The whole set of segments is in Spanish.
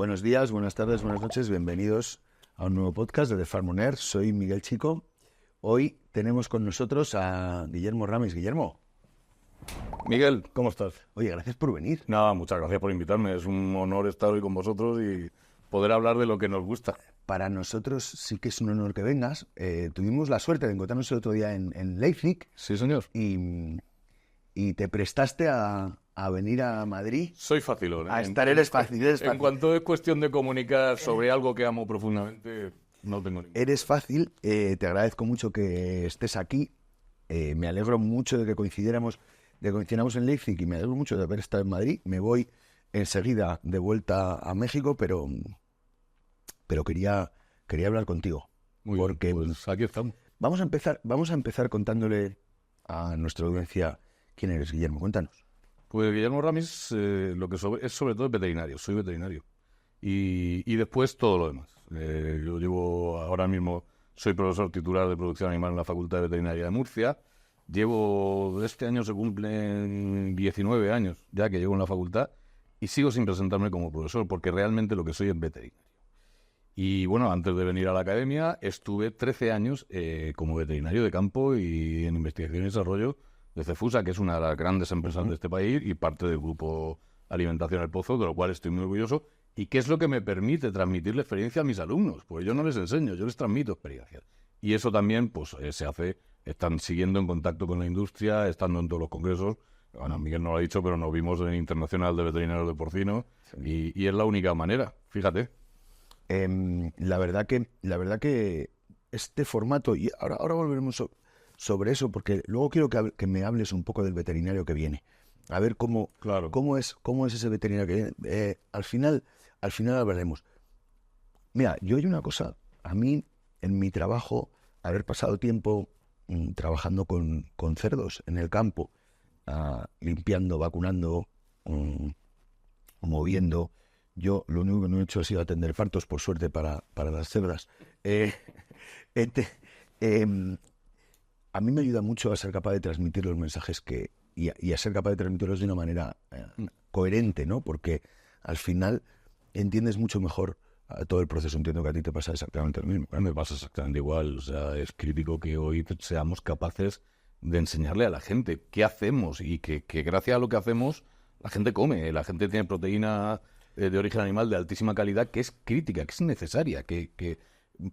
Buenos días, buenas tardes, buenas noches, bienvenidos a un nuevo podcast de The Farm on Air. Soy Miguel Chico. Hoy tenemos con nosotros a Guillermo Ramis. Guillermo. Miguel, ¿cómo estás? Oye, gracias por venir. Nada, muchas gracias por invitarme. Es un honor estar hoy con vosotros y poder hablar de lo que nos gusta. Para nosotros sí que es un honor que vengas. Tuvimos la suerte de encontrarnos el otro día en Leipzig. Sí, señor. Y te prestaste a venir a Madrid. Soy facilón, ¿eh? A estar, eres fácil. En cuanto es cuestión de comunicar sobre algo que amo profundamente, no tengo ningún. Eres fácil, te agradezco mucho que estés aquí. Me alegro mucho de que coincidáramos en Leipzig y me alegro mucho de haber estado en Madrid. Me voy enseguida de vuelta a México, pero quería hablar contigo. Muy porque bien, pues aquí estamos. Vamos a empezar contándole a nuestra audiencia quién eres, Guillermo. Cuéntanos. Pues Guillermo Ramis, es sobre todo veterinario, soy veterinario. Y después todo lo demás. Yo llevo ahora mismo, soy profesor titular de producción animal en la Facultad de Veterinaria de Murcia. Este año se cumplen 19 años ya que llevo en la facultad y sigo sin presentarme como profesor porque realmente lo que soy es veterinario. Y bueno, antes de venir a la academia estuve 13 años como veterinario de campo y en investigación y desarrollo de Cefusa, que es una de las grandes empresas de este país y parte del grupo Alimentación El Pozo, de lo cual estoy muy orgulloso. ¿Y qué es lo que me permite transmitirle experiencia a mis alumnos? Pues yo no les enseño, yo les transmito experiencias. Y eso también pues se hace, están siguiendo en contacto con la industria, estando en todos los congresos. Bueno, Miguel no lo ha dicho, pero nos vimos en el Internacional de Veterinarios de Porcino y es la única manera, fíjate. La verdad que este formato, y ahora volveremos sobre eso, porque luego quiero que me hables un poco del veterinario que viene. A ver cómo es ese veterinario que viene. Al final hablaremos. Mira, yo hay una cosa, a mí, en mi trabajo, haber pasado tiempo trabajando con cerdos en el campo, limpiando, vacunando, moviendo. Yo lo único que no he hecho ha sido atender partos, por suerte, para las cerdas. A mí me ayuda mucho a ser capaz de transmitir los mensajes y a ser capaz de transmitirlos de una manera coherente, ¿no? Porque al final entiendes mucho mejor todo el proceso. Entiendo que a ti te pasa exactamente lo mismo. Me pasa exactamente igual. O sea, es crítico que hoy seamos capaces de enseñarle a la gente qué hacemos y que gracias a lo que hacemos la gente come. La gente tiene proteína de origen animal de altísima calidad que es crítica, que es necesaria, que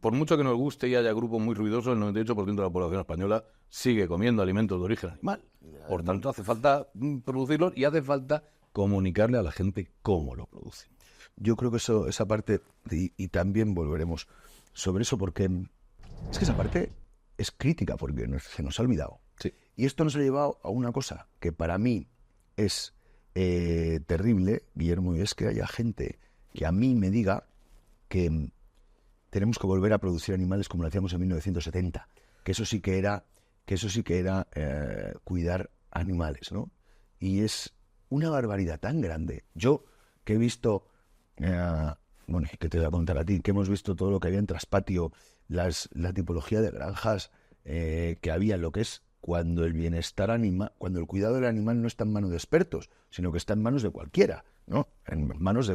por mucho que nos guste y haya grupos muy ruidosos, el 98% de la población española sigue comiendo alimentos de origen animal. Por tanto, hace falta producirlos y hace falta comunicarle a la gente cómo lo producen. Yo creo que esa parte, y también volveremos sobre eso, porque es que esa parte es crítica, porque se nos ha olvidado. Sí. Y esto nos ha llevado a una cosa que para mí es terrible, Guillermo, y es que haya gente que a mí me diga que tenemos que volver a producir animales como lo hacíamos en 1970, que eso sí que era cuidar animales, ¿no? Y es una barbaridad tan grande. Yo que he visto, que te voy a contar a ti, que hemos visto todo lo que había en traspatio, la tipología de granjas que había, lo que es cuando el bienestar animal, cuando el cuidado del animal no está en manos de expertos, sino que está en manos de cualquiera, ¿no? En manos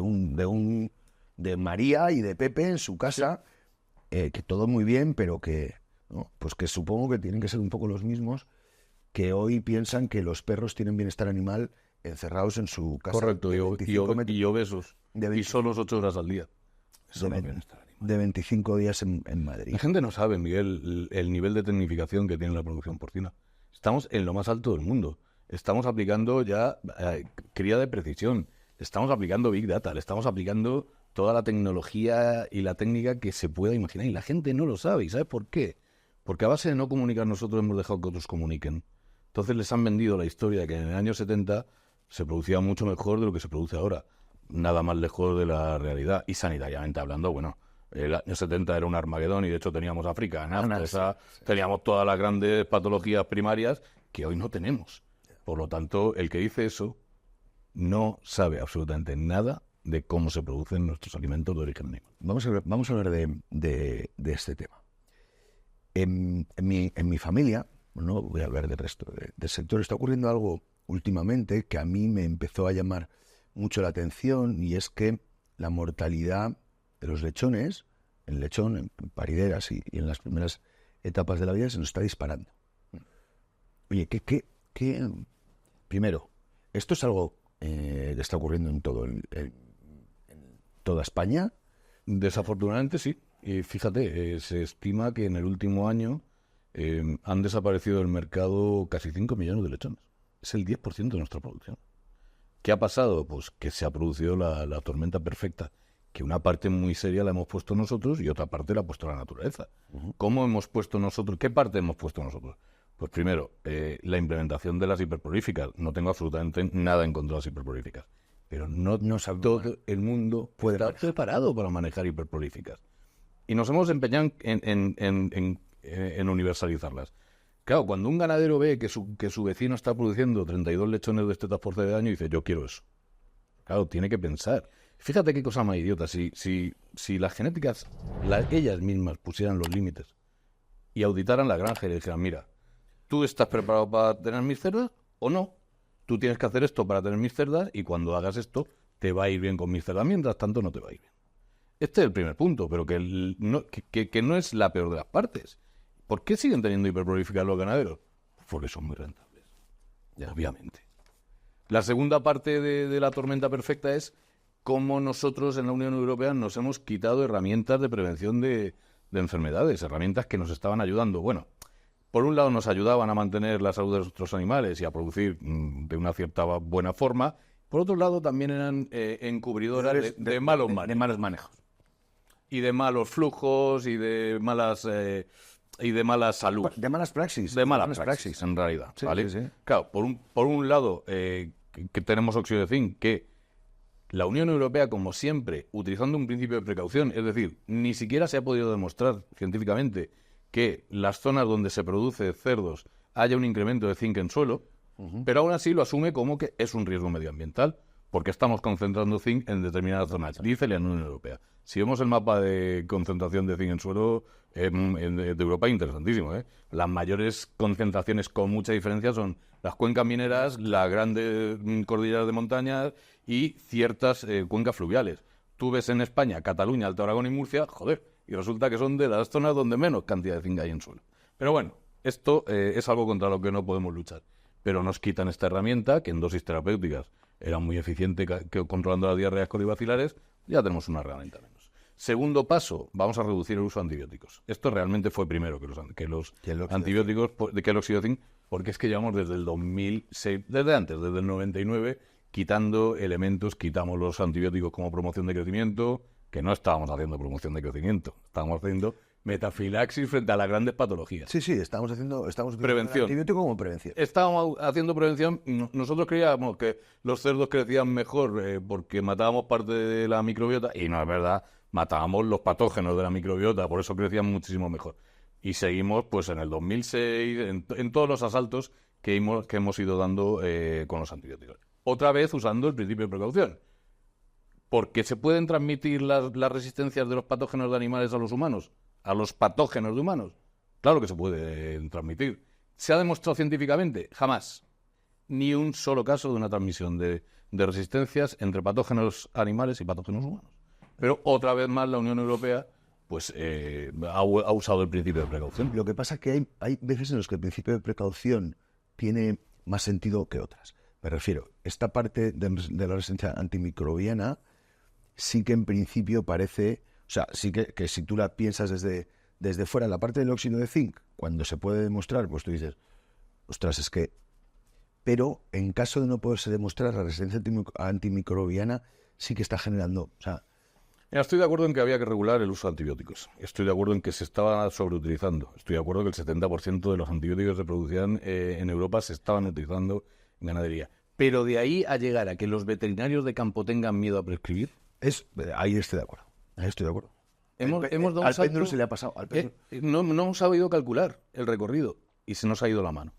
de María y de Pepe en su casa, que todo muy bien, pero que, ¿no? Pues que supongo que tienen que ser un poco los mismos que hoy piensan que los perros tienen bienestar animal encerrados en su casa. Correcto, y obesos. Y solo 8 horas al día. Eso no es bienestar animal. De 25 días en Madrid. La gente no sabe, Miguel, el nivel de tecnificación que tiene la producción porcina. Estamos en lo más alto del mundo. Estamos aplicando ya cría de precisión. Estamos aplicando Big Data. Le estamos aplicando toda la tecnología y la técnica que se pueda imaginar. Y la gente no lo sabe. ¿Y sabes por qué? Porque a base de no comunicar nosotros hemos dejado que otros comuniquen. Entonces les han vendido la historia de que en el año 70 se producía mucho mejor de lo que se produce ahora. Nada más lejos de la realidad. Y sanitariamente hablando, bueno, el año 70 era un Armagedón y de hecho teníamos África, teníamos todas las grandes patologías primarias que hoy no tenemos. Por lo tanto, el que dice eso no sabe absolutamente nada de cómo se producen nuestros alimentos de origen animal. Vamos a hablar de este tema. En mi familia, no voy a hablar del resto del sector, está ocurriendo algo últimamente que a mí me empezó a llamar mucho la atención, y es que la mortalidad de los lechones, en lechón, en parideras y en las primeras etapas de la vida se nos está disparando. Oye, primero, esto es algo que está ocurriendo en toda España. Desafortunadamente sí. Y fíjate, se estima que en el último año han desaparecido del mercado casi 5 millones de lechones. Es el 10% de nuestra producción. ¿Qué ha pasado? Pues que se ha producido la tormenta perfecta, que una parte muy seria la hemos puesto nosotros y otra parte la ha puesto la naturaleza. ¿Cómo hemos puesto nosotros? ¿Qué parte hemos puesto nosotros? Pues primero, la implementación de las hiperprolíficas. No tengo absolutamente nada en contra de las hiperprolíficas. Pero no todo el mundo puede estar preparado para manejar hiperprolíficas. Y nos hemos empeñado en universalizarlas. Claro, cuando un ganadero ve que su vecino está produciendo 32 lechones de tetas por de año, dice, yo quiero eso. Claro, tiene que pensar. Fíjate qué cosa más idiota. Si las genéticas, ellas mismas pusieran los límites y auditaran la granja y le dijeran, mira, ¿tú estás preparado para tener mis cerdas o no? Tú tienes que hacer esto para tener mis cerdas y cuando hagas esto te va a ir bien con mis cerdas. Mientras tanto no te va a ir bien. Este es el primer punto, pero que no es la peor de las partes. ¿Por qué siguen teniendo hiperprolíficas los ganaderos? Porque son muy rentables, obviamente. La segunda parte de la tormenta perfecta es cómo nosotros en la Unión Europea nos hemos quitado herramientas de prevención de enfermedades, herramientas que nos estaban ayudando. Bueno, por un lado nos ayudaban a mantener la salud de nuestros animales y a producir de una cierta buena forma. Por otro lado también eran encubridores de malos manejos. Y de malos flujos y de malas salud. De malas praxis. De malas praxis, en realidad. Sí, ¿vale? sí. Claro, por un lado, que tenemos óxido de zinc, que la Unión Europea, como siempre, utilizando un principio de precaución, es decir, ni siquiera se ha podido demostrar científicamente que las zonas donde se produce cerdos haya un incremento de zinc en suelo, pero aún así lo asume como que es un riesgo medioambiental, porque estamos concentrando zinc en determinadas zonas, dice la Unión Europea. Si vemos el mapa de concentración de zinc en suelo de Europa, interesantísimo, ¿eh? Las mayores concentraciones con mucha diferencia son las cuencas mineras, las grandes cordilleras de montañas y ciertas cuencas fluviales. Tú ves en España, Cataluña, Alto Aragón y Murcia, joder, y resulta que son de las zonas donde menos cantidad de zinc hay en suelo. Pero bueno, esto es algo contra lo que no podemos luchar. Pero nos quitan esta herramienta, que en dosis terapéuticas era muy eficiente controlando las diarreas cardiovasculares, ya tenemos una herramienta menos. Segundo paso, vamos a reducir el uso de antibióticos. Esto realmente fue primero que los antibióticos, que el óxido de zinc, porque es que llevamos desde el 2006, desde el 99, quitando elementos, quitamos los antibióticos como promoción de crecimiento, que no estábamos haciendo promoción de crecimiento, estábamos haciendo metafilaxis frente a las grandes patologías. Sí, estamos utilizando prevención. El antibiótico como prevención. Estábamos haciendo prevención. Nosotros creíamos que los cerdos crecían mejor porque matábamos parte de la microbiota, y no es verdad, matábamos los patógenos de la microbiota, por eso crecían muchísimo mejor. Y seguimos pues en el 2006, en todos los asaltos que hemos ido dando con los antibióticos. Otra vez usando el principio de precaución. ¿Porque se pueden transmitir las resistencias de los patógenos de animales a los humanos? ¿A los patógenos de humanos? Claro que se pueden transmitir. ¿Se ha demostrado científicamente? Jamás. Ni un solo caso de una transmisión de resistencias entre patógenos animales y patógenos humanos. Pero otra vez más la Unión Europea pues ha usado el principio de precaución. Lo que pasa es que hay veces en las que el principio de precaución tiene más sentido que otras. Me refiero, esta parte de la resistencia antimicrobiana sí que en principio parece, o sea, sí que si tú la piensas desde fuera, la parte del óxido de zinc, cuando se puede demostrar, pues tú dices, ostras, es que... Pero en caso de no poderse demostrar, la resistencia antimicrobiana sí que está generando, o sea... Estoy de acuerdo en que había que regular el uso de antibióticos. Estoy de acuerdo en que se estaba sobreutilizando. Estoy de acuerdo que el 70% de los antibióticos que se producían en Europa se estaban utilizando en ganadería. Pero de ahí a llegar a que los veterinarios de campo tengan miedo a prescribir... Ahí estoy de acuerdo. Ahí estoy de acuerdo. Hemos dado al péndulo se le ha pasado. No hemos sabido calcular el recorrido y se nos ha ido la mano.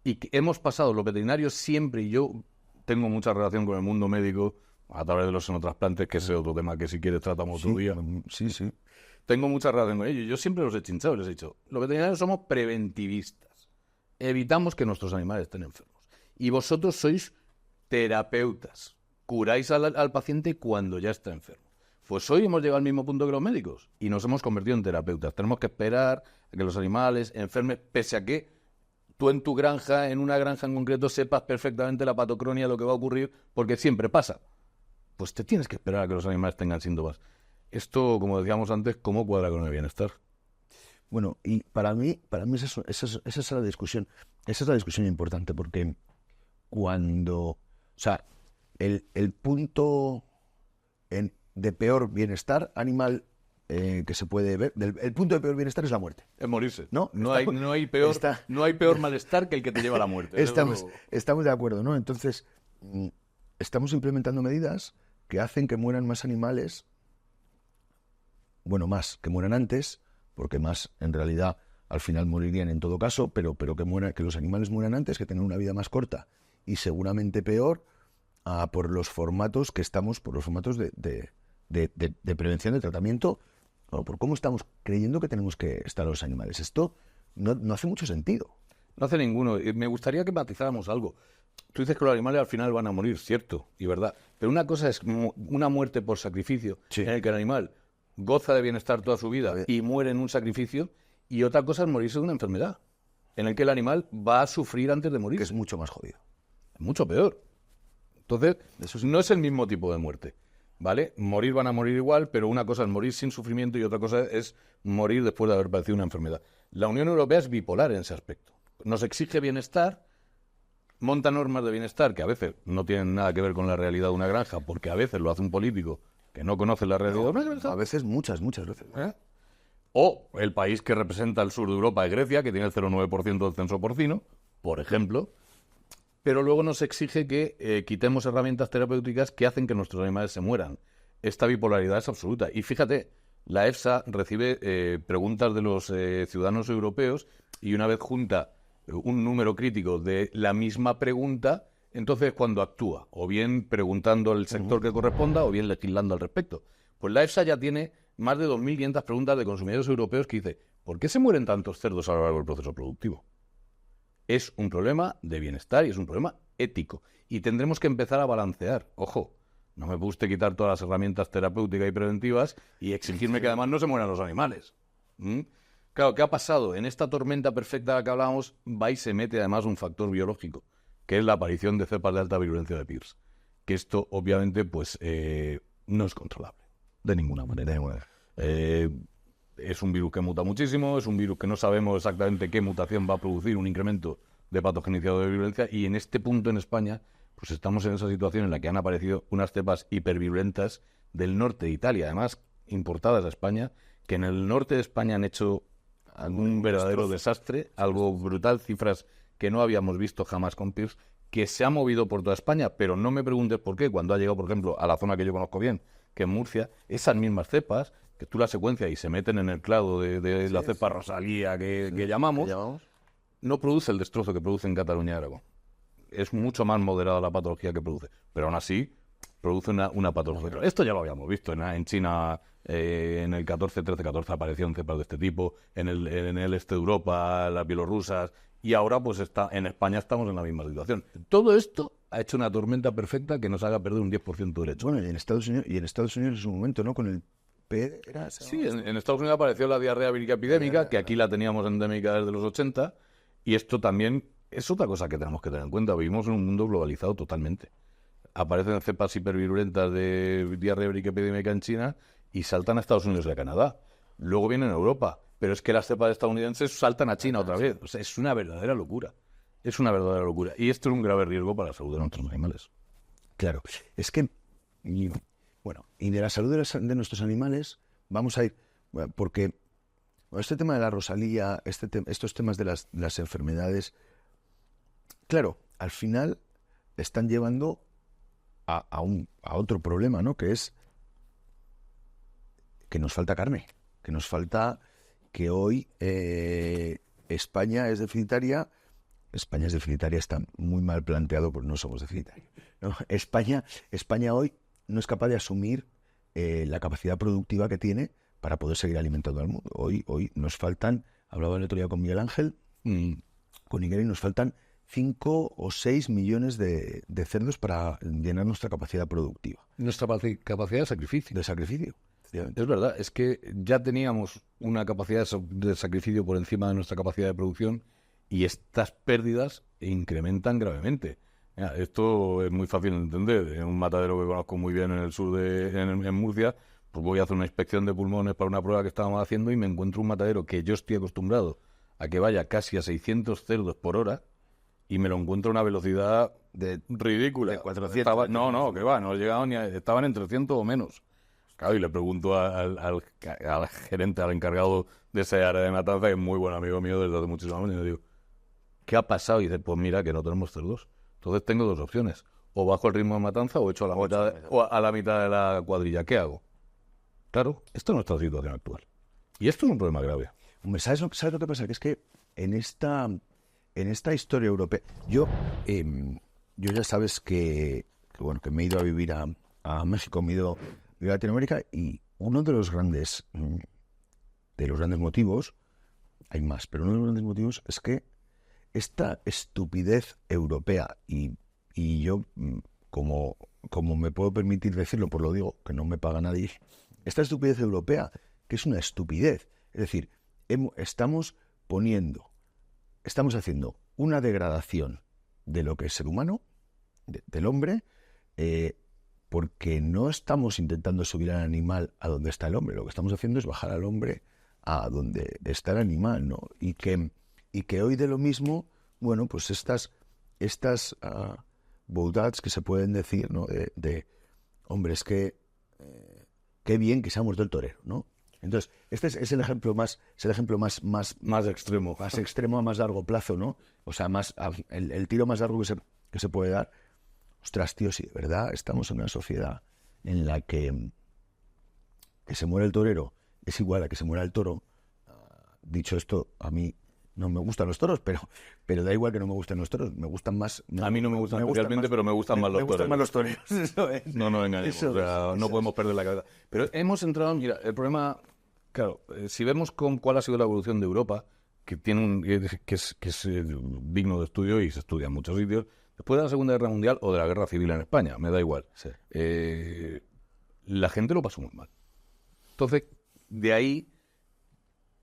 Y que hemos pasado, los veterinarios siempre, y yo tengo mucha relación con el mundo médico a través de los xenotrasplantes, que ese es otro tema que si quieres tratamos otro día. Sí. Tengo mucha relación con ellos. Yo siempre los he chinchado, les he dicho, los veterinarios somos preventivistas. Evitamos que nuestros animales estén enfermos. Y vosotros sois terapeutas. Curáis al paciente cuando ya está enfermo. Pues hoy hemos llegado al mismo punto que los médicos y nos hemos convertido en terapeutas. Tenemos que esperar a que los animales enfermen, pese a que tú en tu granja, en una granja en concreto, sepas perfectamente la patocronia, lo que va a ocurrir, porque siempre pasa. Pues te tienes que esperar a que los animales tengan síntomas. Esto, como decíamos antes, ¿cómo cuadra con el bienestar? Bueno, y para mí esa es la discusión. Esa es la discusión importante, porque o sea, el punto de peor bienestar animal que se puede ver, el punto de peor bienestar es la muerte. Es morirse. No hay peor malestar que el que te lleva a la muerte. Estamos de acuerdo, ¿no? Entonces, estamos implementando medidas que hacen que mueran más animales, bueno, más, que mueran antes, porque más, en realidad, al final morirían en todo caso, pero que los animales mueran antes, que tengan una vida más corta y seguramente peor, por los formatos de prevención, de tratamiento, o por cómo estamos creyendo que tenemos que estar los animales. Esto no hace mucho sentido. No hace ninguno. Me gustaría que matizáramos algo. Tú dices que los animales al final van a morir, cierto, y verdad. Pero una cosa es una muerte por sacrificio, sí, en el que el animal goza de bienestar toda su vida y muere en un sacrificio, y otra cosa es morirse de una enfermedad, en el que el animal va a sufrir antes de morir. Que es mucho más jodido. Es mucho peor. Entonces, no es el mismo tipo de muerte, ¿vale? Morir van a morir igual, pero una cosa es morir sin sufrimiento y otra cosa es morir después de haber padecido una enfermedad. La Unión Europea es bipolar en ese aspecto. Nos exige bienestar, monta normas de bienestar que a veces no tienen nada que ver con la realidad de una granja, porque a veces lo hace un político que no conoce la realidad de una granja. A veces, muchas veces. O el país que representa el sur de Europa es Grecia, que tiene el 0,9% del censo porcino, por ejemplo. Pero luego nos exige que quitemos herramientas terapéuticas que hacen que nuestros animales se mueran. Esta bipolaridad es absoluta. Y fíjate, la EFSA recibe preguntas de los ciudadanos europeos y una vez junta un número crítico de la misma pregunta, entonces cuando actúa, o bien preguntando al sector que corresponda, o bien legislando al respecto. Pues la EFSA ya tiene más de 2.500 preguntas de consumidores europeos que dice, ¿por qué se mueren tantos cerdos a lo largo del proceso productivo? Es un problema de bienestar y es un problema ético. Y tendremos que empezar a balancear. Ojo, no me guste quitar todas las herramientas terapéuticas y preventivas y exigirme que además no se mueran los animales. Claro, ¿qué ha pasado? En esta tormenta perfecta de la que hablábamos, va y se mete además un factor biológico, que es la aparición de cepas de alta virulencia de Pierce. Que esto, obviamente, pues no es controlable. De ninguna manera. Es un virus que muta muchísimo, es un virus que no sabemos exactamente qué mutación va a producir un incremento de patogenicidad o de virulencia, y en este punto en España pues estamos en esa situación en la que han aparecido unas cepas hipervirulentas del norte de Italia, además importadas a España, que en el norte de España han hecho un verdadero desastre, algo brutal, cifras que no habíamos visto jamás con Pierce, que se ha movido por toda España, pero no me preguntes por qué, cuando ha llegado, por ejemplo, a la zona que yo conozco bien, que en Murcia, esas mismas cepas, que tú la secuencias y se meten en el clado de la cepa Rosalía que llamamos, no produce el destrozo que produce en Cataluña y Aragón. Es mucho más moderada la patología que produce, pero aún así produce una patología. Esto ya lo habíamos visto en China, en el 13-14 aparecieron cepas de este tipo, en el este de Europa, las bielorrusas, y ahora pues en España estamos en la misma situación. Todo esto ha hecho una tormenta perfecta que nos haga perder un 10% de derecho. Bueno, y en Estados Unidos en su momento, ¿no? Con el Sí, en Estados Unidos apareció la diarrea vírica epidémica, que aquí la teníamos endémica desde los 80, y esto también es otra cosa que tenemos que tener en cuenta. Vivimos en un mundo globalizado totalmente. Aparecen cepas hipervirulentas de diarrea vírica epidémica en China y saltan a Estados Unidos y a Canadá. Luego vienen a Europa, pero es que las cepas estadounidenses saltan a China otra vez. O sea, es una verdadera locura. Es una verdadera locura. Y esto es un grave riesgo para la salud de nuestros animales. Claro, es que... Bueno, y de la salud de nuestros animales vamos a ir, porque este tema de la Rosalía, estos temas de las enfermedades, claro, al final están llevando a otro problema, ¿no? Que es que nos falta carne, que hoy España es deficitaria está muy mal planteado porque no somos deficitarios, ¿no? España hoy no es capaz de asumir la capacidad productiva que tiene para poder seguir alimentando al mundo. Hoy nos faltan, hablaba el otro día con Miguel Ángel, con Iguel, y nos faltan 5 o 6 millones de cerdos para llenar nuestra capacidad productiva. Nuestra capacidad de sacrificio. De sacrificio. Es verdad, es que ya teníamos una capacidad de sacrificio por encima de nuestra capacidad de producción y estas pérdidas incrementan gravemente. Mira, esto es muy fácil de entender. En un matadero que conozco muy bien en el sur en Murcia, pues voy a hacer una inspección de pulmones para una prueba que estábamos haciendo y me encuentro un matadero que yo estoy acostumbrado a que vaya casi a 600 cerdos por hora y me lo encuentro a una velocidad ridícula. De 400. No, que va, no llegaban estaban en 300 o menos. Claro, y le pregunto al gerente, al encargado de esa área de matanza, que es muy buen amigo mío desde hace muchísimos años, y le digo, ¿qué ha pasado? Y dice, pues mira, que no tenemos cerdos. Entonces tengo dos opciones. O bajo el ritmo de matanza o echo a la mitad de la cuadrilla. ¿Qué hago? Claro, esta es nuestra situación actual. Y esto es un problema grave. Hombre, ¿sabes lo que pasa? Que es que en esta historia europea... Yo ya sabes que me he ido a vivir a México, me he ido a vivir a Latinoamérica, y uno de los grandes motivos, hay más, pero uno de los grandes motivos es que esta estupidez europea, y yo, como me puedo permitir decirlo, pues lo digo, que no me paga nadie, esta estupidez europea, que es una estupidez, es decir, estamos haciendo una degradación de lo que es ser humano, del hombre, porque no estamos intentando subir al animal a donde está el hombre, lo que estamos haciendo es bajar al hombre a donde está el animal, ¿no? Y que hoy de lo mismo, bueno, pues estas boudades que se pueden decir, ¿no? Hombre, es que qué bien que se ha muerto el torero, ¿no? Entonces, este es el ejemplo más extremo. Más extremo a más largo plazo, ¿no? O sea, el tiro más largo que se puede dar. Ostras, tío, si de verdad estamos en una sociedad en la que se muere el torero es igual a que se muera el toro. Dicho esto, a mí no me gustan los toros, pero da igual que no me gusten los toros. Me gustan más... A mí no me gustan especialmente, pero me gustan más los toros. Me gustan más los toreros. Eso es. No engañemos. O sea, no podemos perder la cabeza. Pero hemos entrado... Mira, el problema... Claro, si vemos cuál ha sido la evolución de Europa, que es digno de estudio y se estudia en muchos sitios, después de la Segunda Guerra Mundial o de la Guerra Civil en España, me da igual. Sí. La gente lo pasó muy mal. Entonces, de ahí,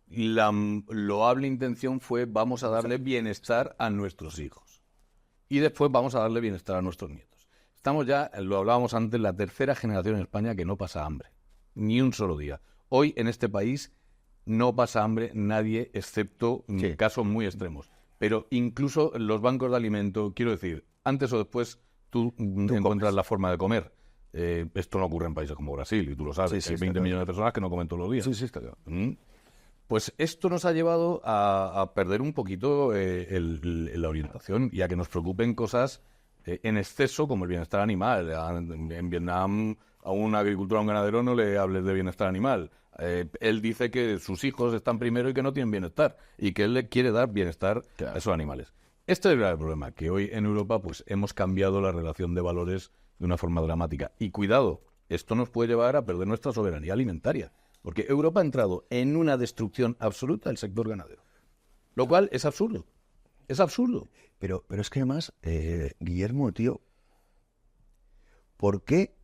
la loable intención fue vamos a darle bienestar a nuestros hijos. Y después vamos a darle bienestar a nuestros nietos. Estamos ya, lo hablábamos antes, la tercera generación en España que no pasa hambre. Ni un solo día. Hoy en este país no pasa hambre nadie, excepto casos muy extremos. Pero incluso los bancos de alimento, quiero decir, antes o después tú encuentras la forma de comer. Esto no ocurre en países como Brasil, y tú lo sabes. Sí, hay 20 millones de personas que no comen todos los días. Sí, está claro. Pues esto nos ha llevado a perder un poquito la orientación y a que nos preocupen cosas en exceso como el bienestar animal. En Vietnam a un agricultor, a un ganadero, no le hables de bienestar animal. Él dice que sus hijos están primero y que no tienen bienestar y que él le quiere dar bienestar a esos animales. Este es el grave problema, que hoy en Europa pues hemos cambiado la relación de valores de una forma dramática. Y cuidado, esto nos puede llevar a perder nuestra soberanía alimentaria, porque Europa ha entrado en una destrucción absoluta del sector ganadero, lo cual es absurdo. Es absurdo. Pero es que además, Guillermo, tío, ¿por qué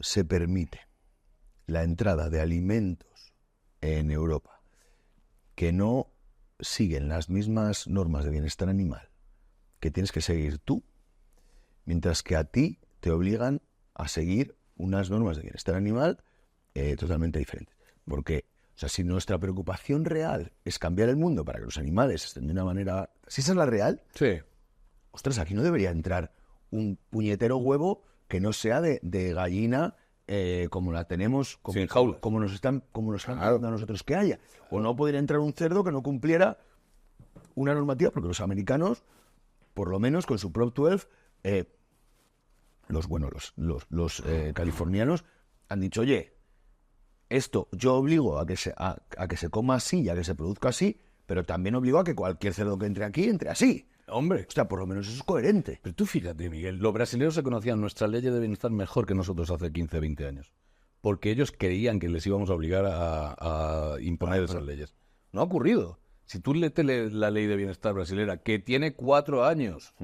se permite la entrada de alimentos en Europa que no siguen las mismas normas de bienestar animal que tienes que seguir tú, mientras que a ti te obligan a seguir unas normas de bienestar animal totalmente diferentes? Porque, o sea, si nuestra preocupación real es cambiar el mundo para que los animales estén de una manera... Si esa es la real, sí. Ostras, aquí no debería entrar un puñetero huevo que no sea de gallina como la tenemos, como nos están pidiendo a nosotros que haya. O no podría entrar un cerdo que no cumpliera una normativa, porque los americanos, por lo menos con su Prop 12, los californianos han dicho, oye, esto yo obligo a que se coma así y a que se produzca así, pero también obligo a que cualquier cerdo que entre aquí entre así. Hombre. O sea, por lo menos eso es coherente. Pero tú fíjate, Miguel, los brasileños se conocían nuestras leyes de bienestar mejor que nosotros hace 15, 20 años. Porque ellos creían que les íbamos a obligar a imponer esas leyes. No ha ocurrido. Si tú lees la ley de bienestar brasilera, que tiene 4 años,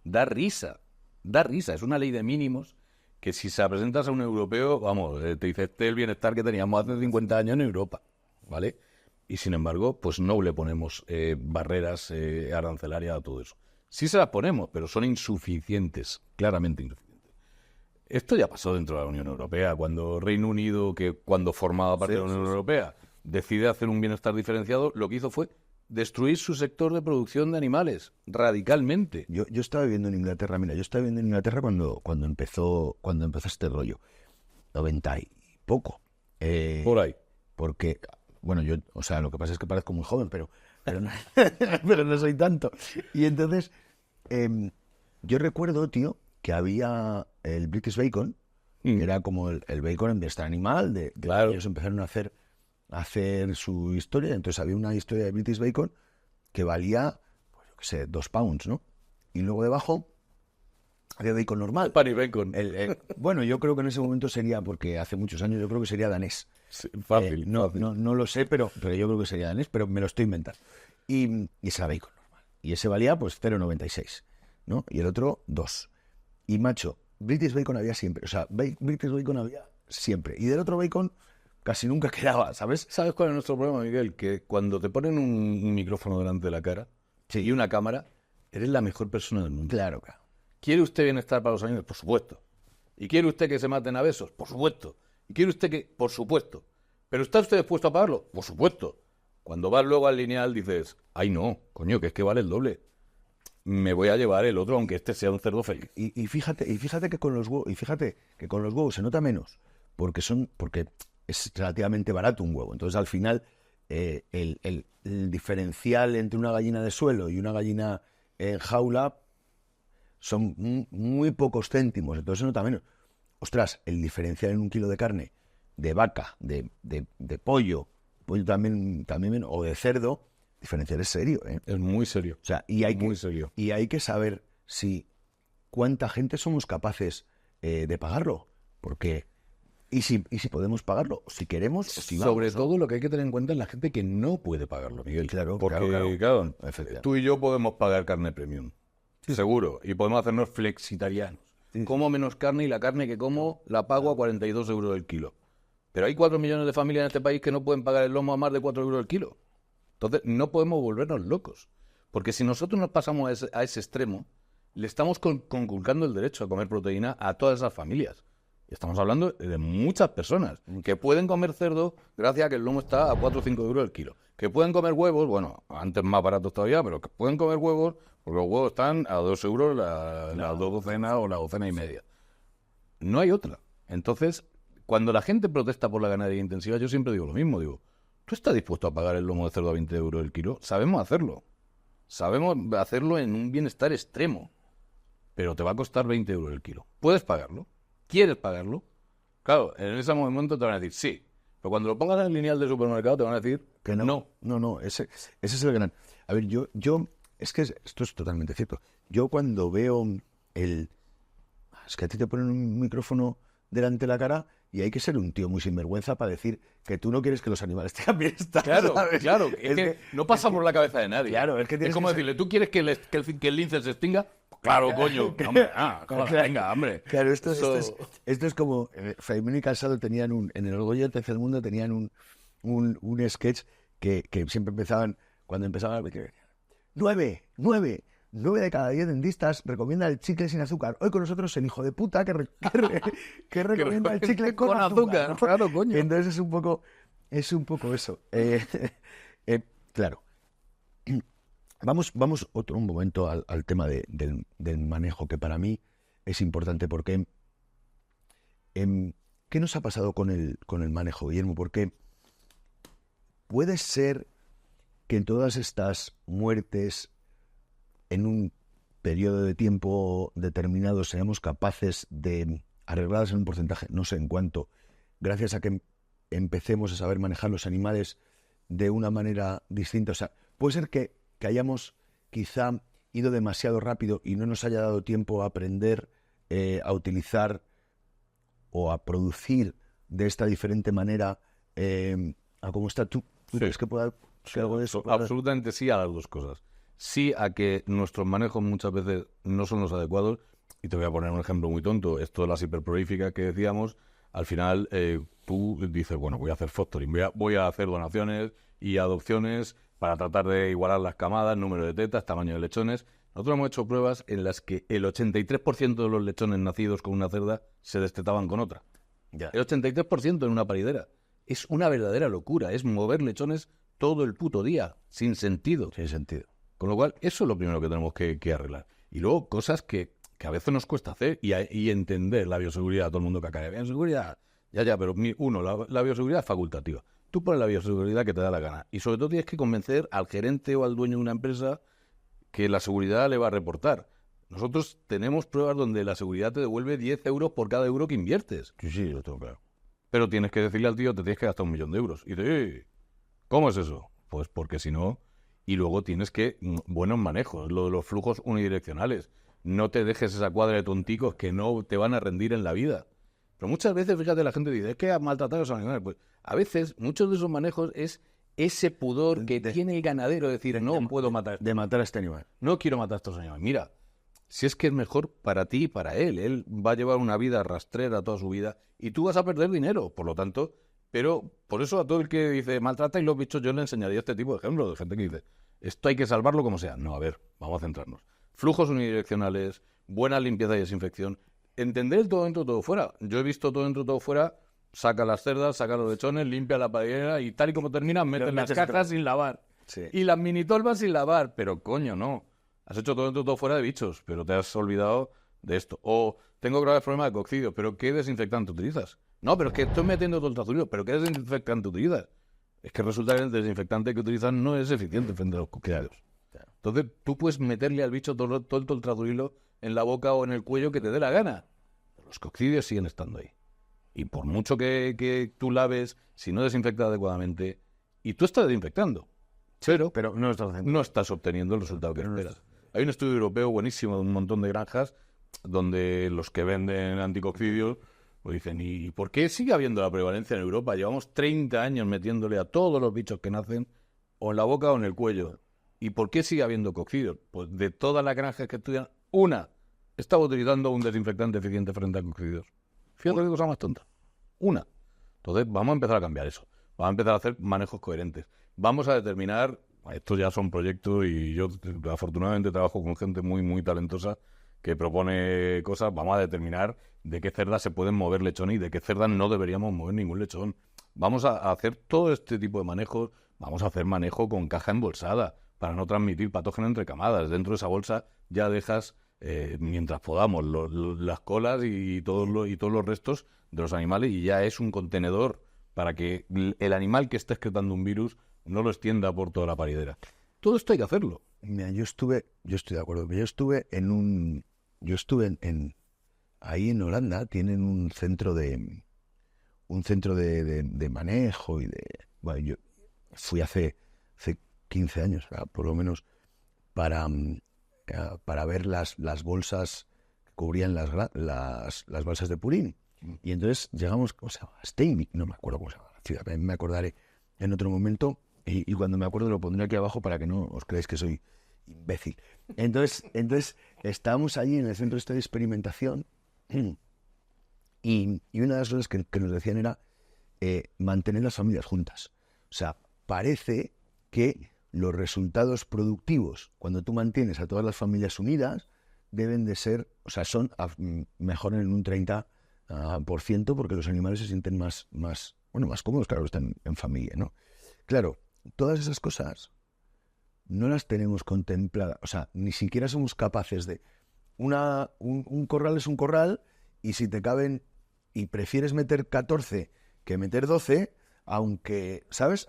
da risa. Es una ley de mínimos que si se la presentas a un europeo, vamos, te dice, este es el bienestar que teníamos hace 50 años en Europa, ¿vale? Y sin embargo, pues no le ponemos barreras arancelarias a todo eso. Sí se las ponemos, pero son insuficientes, claramente insuficientes. Esto ya pasó dentro de la Unión Europea, cuando Reino Unido, que cuando formaba parte de la Unión Europea, decide hacer un bienestar diferenciado, lo que hizo fue destruir su sector de producción de animales radicalmente. Yo estaba viviendo en Inglaterra, mira, cuando empezó este rollo, 90 y poco. Por ahí. Porque, bueno, o sea, lo que pasa es que parezco muy joven, pero no, pero no soy tanto. Y entonces, yo recuerdo, tío, que había el British Bacon, que era como el bacon en bienestar animal, Claro. Ellos empezaron a hacer su historia, entonces había una historia de British Bacon que valía, pues yo qué sé, 2 pounds, ¿no? Y luego debajo había bacon normal. Pan y bacon. Bueno, yo creo que en ese momento sería, porque hace muchos años yo creo que sería danés. Sí, fácil. No lo sé, pero yo creo que sería danés, pero me lo estoy inventando. Y ese era bacon normal. Y ese valía pues 0,96, ¿no? Y el otro 2. Y macho, British Bacon había siempre, o sea, British Bacon había siempre. Y del otro bacon casi nunca quedaba, ¿sabes? ¿Sabes cuál es nuestro problema, Miguel? Que cuando te ponen un micrófono delante de la cara y una cámara, eres la mejor persona del mundo. Claro. ¿Quiere usted bienestar para los animales? Por supuesto. ¿Y quiere usted que se maten a besos? Por supuesto. ¿Y quiere usted que...? Por supuesto. ¿Pero está usted dispuesto a pagarlo? Por supuesto. Cuando vas luego al lineal dices, ay no, coño, que es que vale el doble. Me voy a llevar el otro, aunque este sea un cerdo feliz. Y fíjate que con los huevos se nota menos, porque es relativamente barato un huevo. Entonces, al final, el diferencial entre una gallina de suelo y una gallina en jaula son muy pocos céntimos, entonces se nota menos. Ostras, el diferencial en un kilo de carne de vaca, de pollo también, o de cerdo, diferencial es serio, ¿eh? Es muy serio. O sea, muy serio. Y hay que saber cuánta gente somos capaces de pagarlo, porque y si podemos pagarlo, si queremos, o si vamos, Sobre ¿no? todo lo que hay que tener en cuenta es la gente que no puede pagarlo, Miguel. Claro, porque claro. tú y yo podemos pagar carne premium, seguro, y podemos hacernos flexitarianos. Como menos carne y la carne que como la pago a 42 euros el kilo. Pero hay 4 millones de familias en este país que no pueden pagar el lomo a más de 4 euros el kilo. Entonces no podemos volvernos locos. Porque si nosotros nos pasamos a ese extremo, le estamos conculcando el derecho a comer proteína a todas esas familias. Y estamos hablando de muchas personas que pueden comer cerdo gracias a que el lomo está a 4 o 5 euros el kilo. Que pueden comer huevos, bueno, antes más baratos todavía, pero que pueden comer huevos porque los huevos están a 2 euros las 2 docenas o la docena y media. No hay otra. Entonces, cuando la gente protesta por la ganadería intensiva, yo siempre digo lo mismo, digo, ¿tú estás dispuesto a pagar el lomo de cerdo a 20 euros el kilo? Sabemos hacerlo. Sabemos hacerlo en un bienestar extremo. Pero te va a costar 20 euros el kilo. ¿Puedes pagarlo? ¿Quieres pagarlo? Claro, en ese momento te van a decir sí. Pero cuando lo pongas en el lineal del supermercado te van a decir que no. No, ese es el gran... A ver, yo es que esto es totalmente cierto. Yo cuando veo es que a ti te ponen un micrófono delante de la cara y hay que ser un tío muy sinvergüenza para decir que tú no quieres que los animales tengan bienestar. Claro, ¿sabes? claro. Es que no pasa por la cabeza de nadie. Claro, es que tienes como que decirle, ¿tú quieres que el lince se extinga? Claro, coño. Hombre, venga, hombre. Claro, esto es como Feynman y Calzado tenían en el Orgullo del Tercer Mundo tenían un sketch que siempre empezaban, cuando empezaban a... 9 de cada 10 dentistas recomienda el chicle sin azúcar. Hoy con nosotros el hijo de puta que recomienda el chicle con azúcar, ¿no? Claro, coño. Entonces es un poco eso. Claro. Vamos un momento al tema del manejo, que para mí es importante, porque ¿qué nos ha pasado con el manejo, Guillermo? Porque puede ser que en todas estas muertes, en un periodo de tiempo determinado, seamos capaces de arreglarlas en un porcentaje, no sé en cuánto, gracias a que empecemos a saber manejar los animales de una manera distinta. O sea, puede ser que hayamos quizá ido demasiado rápido y no nos haya dado tiempo a aprender a utilizar o a producir de esta diferente manera a cómo está. ¿Tú crees que pueda que algo de eso. Absolutamente sí a las dos cosas. Sí a que nuestros manejos muchas veces no son los adecuados. Y te voy a poner un ejemplo muy tonto. Esto de las hiperprolíficas que decíamos, al final tú dices, bueno, voy a hacer fostering, voy a hacer donaciones y adopciones para tratar de igualar las camadas, número de tetas, tamaño de lechones. Nosotros hemos hecho pruebas en las que el 83% de los lechones nacidos con una cerda se destetaban con otra. Ya. El 83% en una paridera. Es una verdadera locura. Es mover lechones todo el puto día, sin sentido. Sin sentido. Con lo cual, eso es lo primero que tenemos que arreglar. Y luego, cosas que a veces nos cuesta hacer y entender la bioseguridad. Todo el mundo caca de bioseguridad. Ya, pero la bioseguridad es facultativa. Tú pones la bioseguridad que te da la gana. Y sobre todo tienes que convencer al gerente o al dueño de una empresa que la seguridad le va a reportar. Nosotros tenemos pruebas donde la seguridad te devuelve 10 euros por cada euro que inviertes. Sí, lo tengo claro. Pero tienes que decirle al tío, te tienes que gastar 1 millón de euros. Y dice, ¿cómo es eso? Pues porque si no... Y luego tienes que... buenos manejos, lo de los flujos unidireccionales. No te dejes esa cuadra de tonticos que no te van a rendir en la vida. Pero muchas veces, fíjate, la gente dice, es que maltratar a los animales. Pues a veces, muchos de esos manejos es ese pudor que tiene el ganadero de decir, no puedo matar. De matar a este animal. No quiero matar a estos animales. Mira, si es que es mejor para ti y para él. Él va a llevar una vida rastrera toda su vida y tú vas a perder dinero. Por lo tanto, pero por eso a todo el que dice, maltrata y los bichos, yo le enseñaría este tipo de ejemplos de gente que dice, esto hay que salvarlo como sea. No, a ver, vamos a centrarnos. Flujos unidireccionales, buena limpieza y desinfección. Entender el todo dentro, todo fuera. Yo he visto todo dentro, todo fuera. Saca las cerdas, saca los lechones, limpia la paridera y tal y como termina, meten las cajas sin lavar. Sí. Y las minitolvas sin lavar. Pero coño, no. Has hecho todo dentro, todo fuera de bichos, pero te has olvidado de esto. O tengo graves problemas de coccidio, pero ¿qué desinfectante utilizas? No, pero es que estoy metiendo todo el trazullo, pero ¿qué desinfectante utilizas? Es que resulta que el desinfectante que utilizan no es eficiente frente a los coccidios. Entonces tú puedes meterle al bicho todo el trazulilo en la boca o en el cuello que te dé la gana. Los coccidios siguen estando ahí. Y por mucho que tú laves, si no desinfectas adecuadamente, y tú estás desinfectando, Pero no lo estás haciendo. no estás obteniendo el resultado que esperas. Hay un estudio europeo buenísimo de un montón de granjas donde los que venden anticoccidios pues dicen, ¿y por qué sigue habiendo la prevalencia en Europa? Llevamos 30 años metiéndole a todos los bichos que nacen o en la boca o en el cuello. ¿Y por qué sigue habiendo coccidios? Pues de todas las granjas que estudian, una estaba utilizando un desinfectante eficiente frente a coccidios. Fíjate qué cosa más tonta. Una. Entonces vamos a empezar a cambiar eso. Vamos a empezar a hacer manejos coherentes. Vamos a determinar, estos ya son proyectos y yo afortunadamente trabajo con gente muy, muy talentosa que propone cosas. Vamos a determinar de qué cerdas se pueden mover lechones y de qué cerdas no deberíamos mover ningún lechón. Vamos a hacer todo este tipo de manejos. Vamos a hacer manejo con caja embolsada para no transmitir patógenos entre camadas. Dentro de esa bolsa ya dejas, mientras podamos, las colas y todos los restos de los animales y ya es un contenedor para que el animal que está excretando un virus no lo extienda por toda la paridera. Todo esto hay que hacerlo. Mira, yo estoy de acuerdo, pero yo estuve ahí en Holanda, tienen un centro de manejo y de, bueno, yo fui hace 15 años, por lo menos, para ver las bolsas que cubrían las balsas de Purín. Y entonces llegamos, ¿cómo se llama? Steinvik, no me acuerdo cómo se llama la ciudad, me acordaré en otro momento, y cuando me acuerdo lo pondré aquí abajo para que no os creáis que soy imbécil. Entonces estábamos allí en el centro de experimentación y una de las cosas que nos decían era mantener las familias juntas. O sea, parece que los resultados productivos, cuando tú mantienes a todas las familias unidas, deben de ser, o sea, son mejor en un 30%, porque los animales se sienten más cómodos, claro, están en familia, ¿no? Claro, todas esas cosas no las tenemos contempladas, o sea, ni siquiera somos capaces de... Un corral es un corral, y si te caben, y prefieres meter 14 que meter 12, aunque, ¿sabes?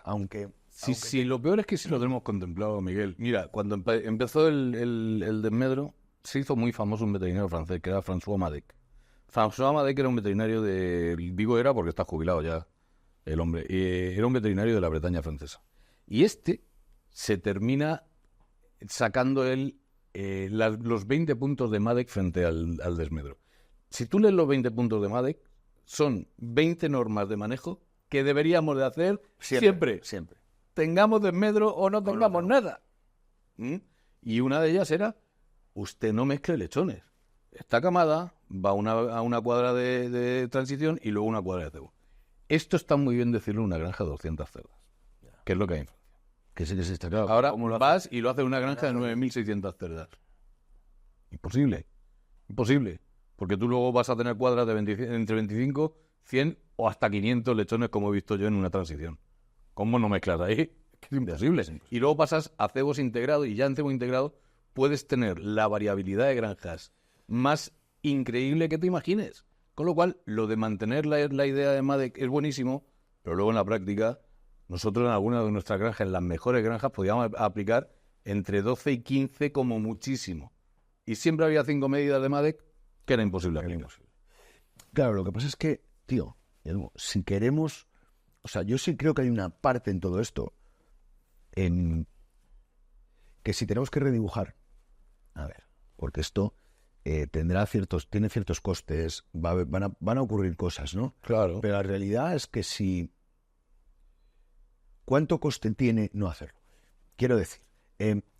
Sí, lo peor es que sí lo tenemos contemplado, Miguel. Mira, cuando empezó el desmedro, se hizo muy famoso un veterinario francés, que era François Madec. François Madec era un veterinario digo era porque está jubilado ya el hombre, era un veterinario de la Bretaña francesa. Y se termina sacando los 20 puntos de Madec frente al desmedro. Si tú lees los 20 puntos de Madec, son 20 normas de manejo que deberíamos de hacer siempre. tengamos desmedro o no tengamos nada. ¿Mm? Y una de ellas era, usted no mezcle lechones. Esta camada va a una cuadra de transición y luego una cuadra de cebo. Esto está muy bien decirlo en una granja de 200 cerdas, que es lo que hay en Francia. Que sí está claro. Ahora vas y lo haces en una granja de 9.600 cerdas. Imposible. Imposible. Porque tú luego vas a tener cuadras de entre 25, 100 o hasta 500 lechones, como he visto yo en una transición. ¿Cómo no mezclas ahí? Es imposible. Y luego pasas a cebos integrados y ya en cebo integrado puedes tener la variabilidad de granjas más increíble que te imagines. Con lo cual, lo de mantener la idea de MADEC es buenísimo, pero luego en la práctica, nosotros en algunas de nuestras granjas, en las mejores granjas, podíamos aplicar entre 12 y 15 como muchísimo. Y siempre había 5 medidas de MADEC que era imposible aplicar. Claro, lo que pasa es que, tío, si queremos... O sea, yo sí creo que hay una parte en todo esto que si tenemos que redibujar, a ver, porque esto tiene ciertos costes, van a ocurrir cosas, ¿no? Claro. Pero la realidad es que si... ¿Cuánto coste tiene no hacerlo? Quiero decir,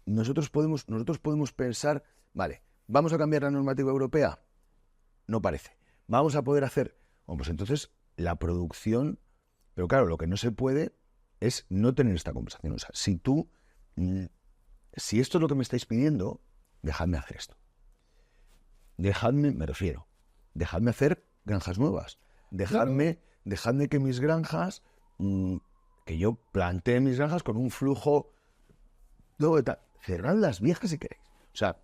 nosotros podemos pensar, vale, ¿vamos a cambiar la normativa europea? No parece. ¿Vamos a poder hacer? Bueno, pues entonces la producción... Pero claro, lo que no se puede es no tener esta conversación. O sea, si esto es lo que me estáis pidiendo, dejadme hacer esto. Dejadme hacer granjas nuevas. Dejadme que mis granjas, que yo plantee mis granjas con un flujo, luego de tal. Cerrad las viejas si queréis. O sea,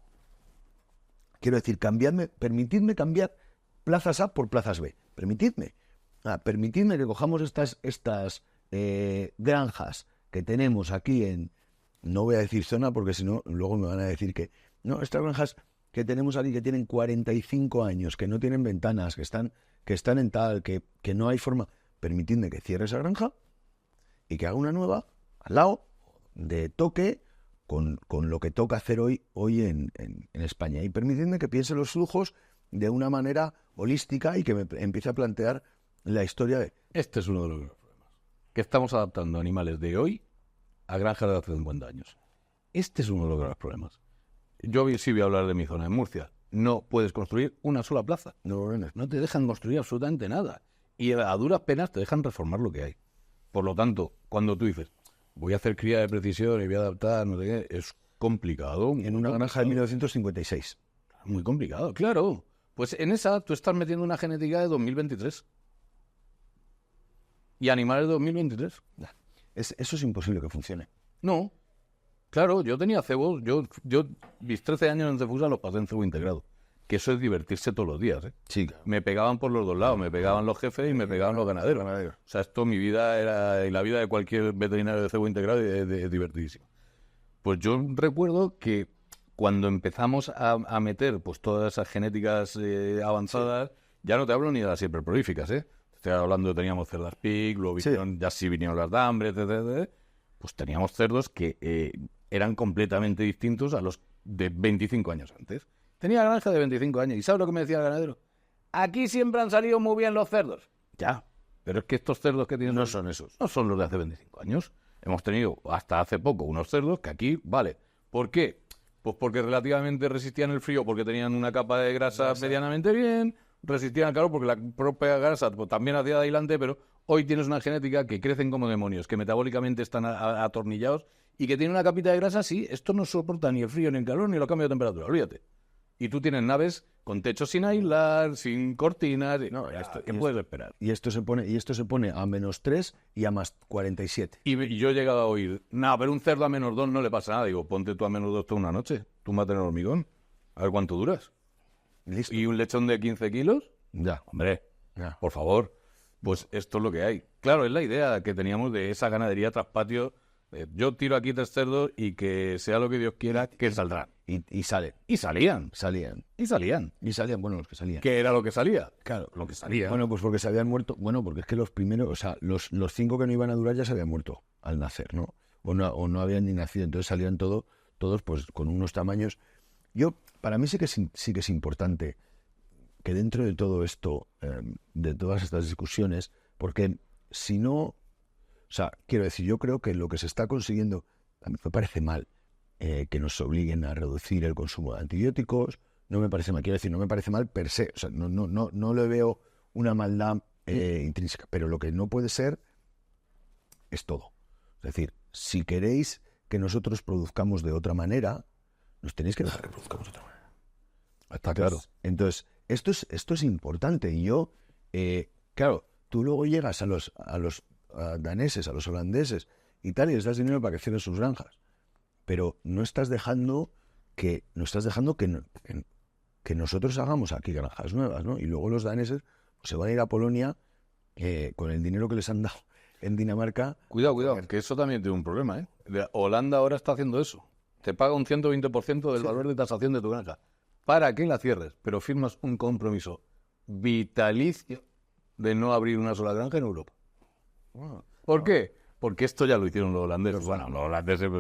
quiero decir, permitidme cambiar plazas A por plazas B. Permitidme que cojamos estas granjas que tenemos aquí no voy a decir zona porque si no, luego me van a decir que, no, estas granjas que tenemos aquí que tienen 45 años, que no tienen ventanas, que están en tal, que no hay forma, permitidme que cierre esa granja y que haga una nueva al lado de toque con lo que toca hacer hoy en España. Y permitidme que piense los flujos de una manera holística y que me empiece a plantear la historia de... Este es uno de los problemas. Que estamos adaptando animales de hoy a granjas de hace 50 años. Este es uno de los graves problemas. Yo sí voy a hablar de mi zona en Murcia. No puedes construir una sola plaza. No te dejan construir absolutamente nada. Y a duras penas te dejan reformar lo que hay. Por lo tanto, cuando tú dices, voy a hacer cría de precisión y voy a adaptar, no sé qué, es complicado. En una granja de 1956. Muy complicado, claro. Pues en esa tú estás metiendo una genética de 2023. Y animales de 2023. Eso es imposible que funcione. No. Claro, yo tenía cebos. Yo mis 13 años en Cefusa los pasé en cebo integrado. Que eso es divertirse todos los días, ¿eh? Sí, claro. Me pegaban por los dos lados. Me pegaban los jefes y me pegaban los ganaderos. O sea, esto mi vida era... Y la vida de cualquier veterinario de cebo integrado es divertidísima. Pues yo recuerdo que cuando empezamos a meter pues todas esas genéticas avanzadas, ya no te hablo ni de las hiperprolíficas, ¿eh? Estoy hablando de teníamos cerdas pig, luego vinieron las dambres, etc. Pues teníamos cerdos que eran completamente distintos a los de 25 años antes. Tenía granja de 25 años. ¿Y sabes lo que me decía el ganadero? Aquí siempre han salido muy bien los cerdos. Ya, pero es que estos cerdos que tienen... No son esos. No son los de hace 25 años. Hemos tenido hasta hace poco unos cerdos que aquí, vale. ¿Por qué? Pues porque relativamente resistían el frío, porque tenían una capa de grasa medianamente bien... resistían al calor porque la propia grasa pues, también hacía de aislante, pero hoy tienes una genética que crecen como demonios, que metabólicamente están atornillados y que tiene una capita de grasa, sí, esto no soporta ni el frío, ni el calor, ni los cambios de temperatura, olvídate. Y tú tienes naves con techos sin aislar, sin cortinas, ¿qué puedes esperar? Y esto se pone a -3 y a +47. Y yo he llegado a oír, pero un cerdo a -2 no le pasa nada. Digo, ponte tú a -2 toda una noche, tú vas a tener hormigón, a ver cuánto duras. ¿Listo? ¿Y un lechón de 15 kilos? Ya. Hombre, por favor. Pues esto es lo que hay. Claro, es la idea que teníamos de esa ganadería tras patio. Yo tiro aquí 3 cerdos y que sea lo que Dios quiera, que saldrán. Y salen. Y salían. Y salían, bueno, los que salían. ¿Qué era lo que salía? Claro. Lo que salía. Bueno, pues porque se habían muerto. Bueno, porque es que los primeros, o sea, los 5 que no iban a durar ya se habían muerto al nacer, ¿no? O no habían ni nacido. Entonces salían todos pues con unos tamaños... Para mí sí que es importante que dentro de todo esto, de todas estas discusiones, porque si no, o sea, quiero decir, yo creo que lo que se está consiguiendo, a mí me parece mal que nos obliguen a reducir el consumo de antibióticos, no me parece mal, quiero decir, no me parece mal per se, o sea, no le veo una maldad intrínseca, pero lo que no puede ser es todo. Es decir, si queréis que nosotros produzcamos de otra manera, nos tenéis que dejar que produzcamos de otra manera. Está claro. Entonces, esto es importante. Y yo, claro, tú luego llegas a los daneses, a los holandeses y tal, y les das dinero para que cierren sus granjas. Pero no estás dejando que nosotros hagamos aquí granjas nuevas, ¿no? Y luego los daneses pues, se van a ir a Polonia con el dinero que les han dado en Dinamarca. Cuidado, que eso también tiene un problema, ¿eh? Holanda ahora está haciendo eso. Te paga un 120% del valor de tasación de tu granja para que la cierres, pero firmas un compromiso vitalicio de no abrir una sola granja en Europa. ¿Por qué? Porque esto ya lo hicieron los holandeses. Bueno, los holandeses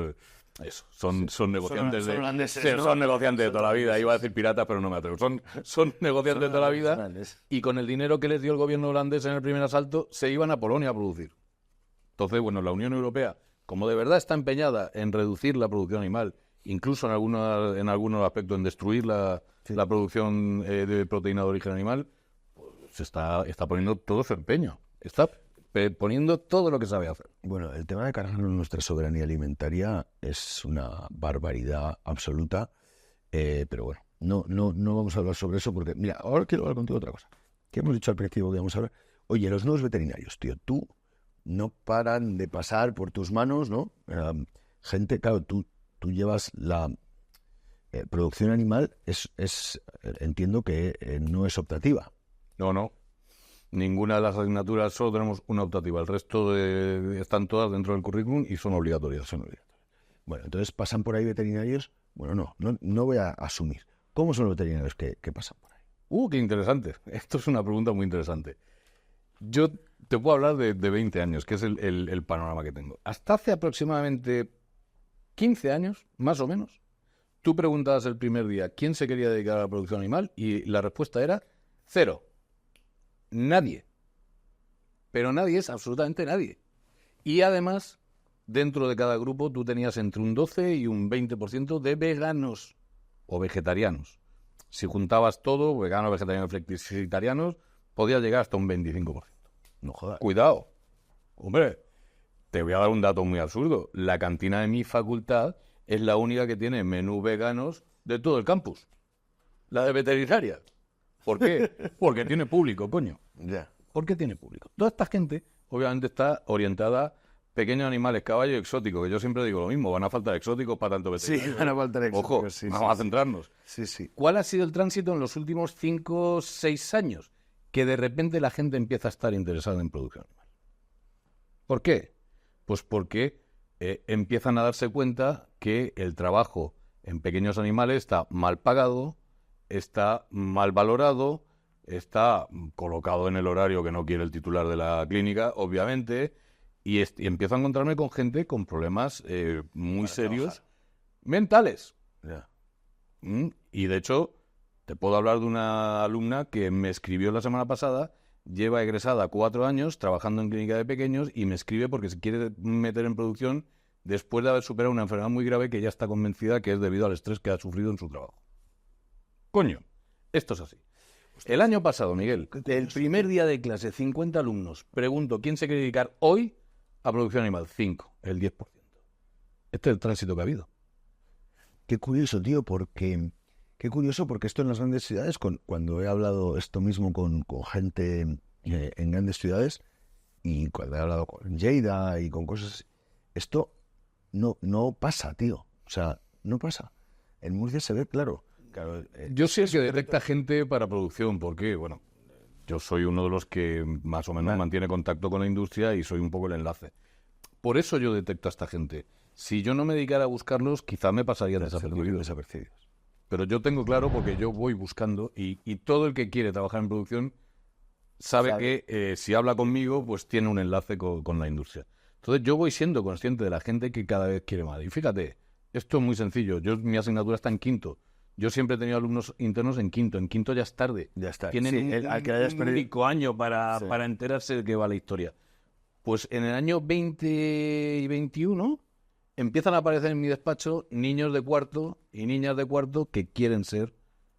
eso, son negociantes son negociantes de toda la vida. Iba a decir piratas, pero no me atrevo. Son negociantes de toda la vida y con el dinero que les dio el gobierno holandés en el primer asalto se iban a Polonia a producir. Entonces, bueno, la Unión Europea, como de verdad está empeñada en reducir la producción animal, incluso en algunos aspectos en destruir la producción de proteína de origen animal, pues está poniendo todo su empeño. Está poniendo todo lo que sabe hacer. Bueno, el tema de cargarnos nuestra soberanía alimentaria es una barbaridad absoluta, pero bueno, no vamos a hablar sobre eso porque, mira, ahora quiero hablar contigo de otra cosa. Que hemos dicho al principio que íbamos a hablar. Oye, los nuevos veterinarios, tío, tú no paran de pasar por tus manos, ¿no? Gente, claro, tú llevas la producción animal, entiendo que no es optativa. No. Ninguna de las asignaturas, solo tenemos una optativa. El resto están todas dentro del currículum y son obligatorias. Bueno, entonces pasan por ahí veterinarios. Bueno, no voy a asumir. ¿Cómo son los veterinarios que pasan por ahí? Qué interesante. Esto es una pregunta muy interesante. Yo te puedo hablar de 20 años, que es el panorama que tengo. Hasta hace aproximadamente 15 años, más o menos, tú preguntabas el primer día quién se quería dedicar a la producción animal y la respuesta era 0. Nadie. Pero nadie es absolutamente nadie. Y además, dentro de cada grupo tú tenías entre un 12 y un 20% de veganos o vegetarianos. Si juntabas todo, veganos, vegetarianos, flexitarianos, podías llegar hasta un 25%. No jodas. Cuidado. Hombre, te voy a dar un dato muy absurdo. La cantina de mi facultad es la única que tiene menú veganos de todo el campus. La de veterinaria. ¿Por qué? Porque tiene público, coño. Ya. ¿Por qué tiene público? Toda esta gente, obviamente, está orientada a pequeños animales, caballos exóticos, que yo siempre digo lo mismo, van a faltar exóticos para tanto veterinario. Sí, van a faltar exóticos. Ojo, vamos a centrarnos. Sí. ¿Cuál ha sido el tránsito en los últimos 5 o 6 años? Que de repente la gente empieza a estar interesada en producción animal. ¿Por qué? Pues porque empiezan a darse cuenta que el trabajo en pequeños animales está mal pagado, está mal valorado, está colocado en el horario que no quiere el titular de la clínica, obviamente, y empiezo a encontrarme con gente con problemas muy serios mentales. Ya. Y de hecho, te puedo hablar de una alumna que me escribió la semana pasada, lleva egresada 4 años trabajando en clínica de pequeños y me escribe porque se quiere meter en producción después de haber superado una enfermedad muy grave que ya está convencida que es debido al estrés que ha sufrido en su trabajo. Coño, esto es así. El año pasado, Miguel, el primer día de clase, 50 alumnos. Pregunto, ¿quién se quiere dedicar hoy a producción animal? 5, el 10%. Este es el tránsito que ha habido. Qué curioso, tío, porque esto en las grandes ciudades, cuando he hablado esto mismo con gente en grandes ciudades, y cuando he hablado con Lleida y con cosas así, esto no pasa, tío. O sea, no pasa. En Murcia se ve claro. Yo sé que detecta gente para producción, porque, bueno, yo soy uno de los que más o menos mantiene contacto con la industria y soy un poco el enlace. Por eso yo detecto a esta gente. Si yo no me dedicara a buscarlos, quizá me pasarían desapercibidos. Pero yo tengo claro, porque yo voy buscando y todo el que quiere trabajar en producción sabe que si habla conmigo, pues tiene un enlace con la industria. Entonces yo voy siendo consciente de la gente que cada vez quiere más. Y fíjate, esto es muy sencillo. Mi asignatura está en quinto. Yo siempre he tenido alumnos internos en quinto. En quinto ya es tarde. Ya está. Tienen un único año para enterarse de qué va la historia. Pues en el año 20 y 21 empiezan a aparecer en mi despacho niños de cuarto y niñas de cuarto que quieren ser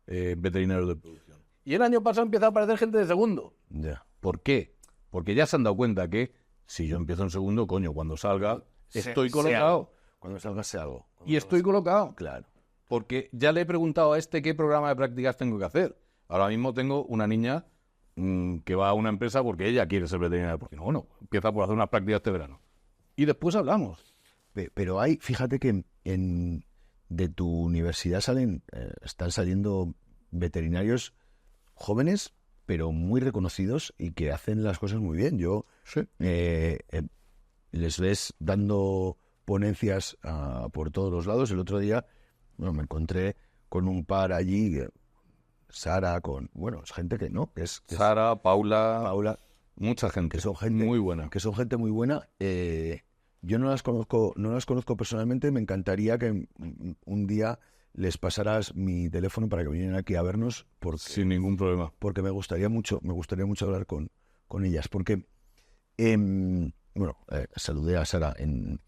veterinarios de producción. Y el año pasado empieza a aparecer gente de segundo. Ya. ¿Por qué? Porque ya se han dado cuenta que si yo empiezo en segundo, coño, cuando salga estoy colocado. Cuando salga sé algo. Y estoy colocado. Claro. Porque ya le he preguntado a qué programa de prácticas tengo que hacer. Ahora mismo tengo una niña que va a una empresa porque ella quiere ser veterinaria. Porque no, bueno, empieza por hacer unas prácticas este verano. Y después hablamos. Pero fíjate que de tu universidad están saliendo veterinarios jóvenes, pero muy reconocidos y que hacen las cosas muy bien. Yo les ves dando ponencias por todos los lados. El otro día, bueno, me encontré con un par allí, Sara, es gente que no, que es Sara, Paula, mucha gente, que son gente muy buena. Que son gente muy buena. Yo no las conozco personalmente. Me encantaría que un día les pasaras mi teléfono para que vinieran aquí a vernos, Sin ningún problema. porque me gustaría mucho hablar con ellas, porque saludé a Sara en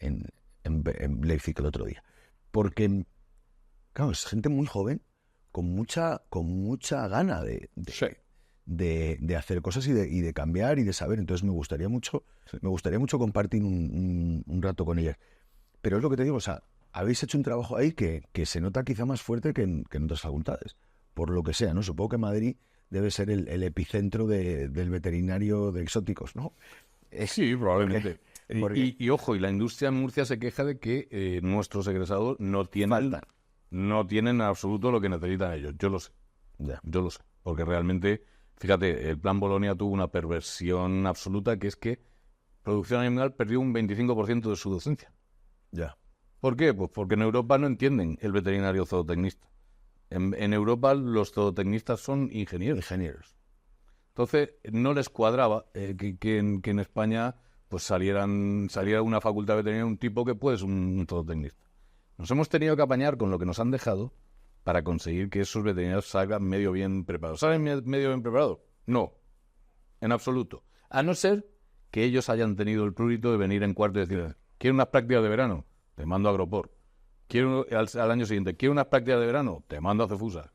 Leipzig el otro día, porque claro, es gente muy joven con mucha gana de hacer cosas y de cambiar y de saber. Entonces me gustaría mucho compartir un rato con ellas. Pero es lo que te digo, o sea, habéis hecho un trabajo ahí que se nota quizá más fuerte que en otras facultades, por lo que sea, ¿no? Supongo que Madrid debe ser el epicentro del veterinario de exóticos, ¿no? Sí, probablemente. Porque Y ojo, y la industria en Murcia se queja de que nuestros egresados no tienen en absoluto lo que necesitan ellos. Yo lo sé. Ya. Yo lo sé. Porque realmente, fíjate, el Plan Bolonia tuvo una perversión absoluta, que es que producción animal perdió un 25% de su docencia. Ya. ¿Por qué? Pues porque en Europa no entienden el veterinario zootecnista. En Europa los zootecnistas son ingenieros. Entonces no les cuadraba que en España pues saliera una facultad veterinaria un tipo que pues un zootecnista. Nos hemos tenido que apañar con lo que nos han dejado para conseguir que esos veterinarios salgan medio bien preparados. ¿Salen medio bien preparados? No, en absoluto. A no ser que ellos hayan tenido el prurito de venir en cuarto y decir, ¿quiero unas prácticas de verano? Te mando a Agroport. Quiero al año siguiente, ¿quiero unas prácticas de verano? Te mando a Cefusa.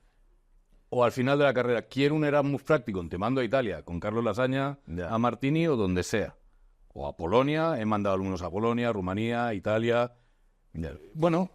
O al final de la carrera, quiero un Erasmus Practicum, te mando a Italia, con Carlos Lasaña, a Martini o donde sea. O a Polonia, he mandado alumnos a Polonia, Rumanía, Italia. Ya. Bueno.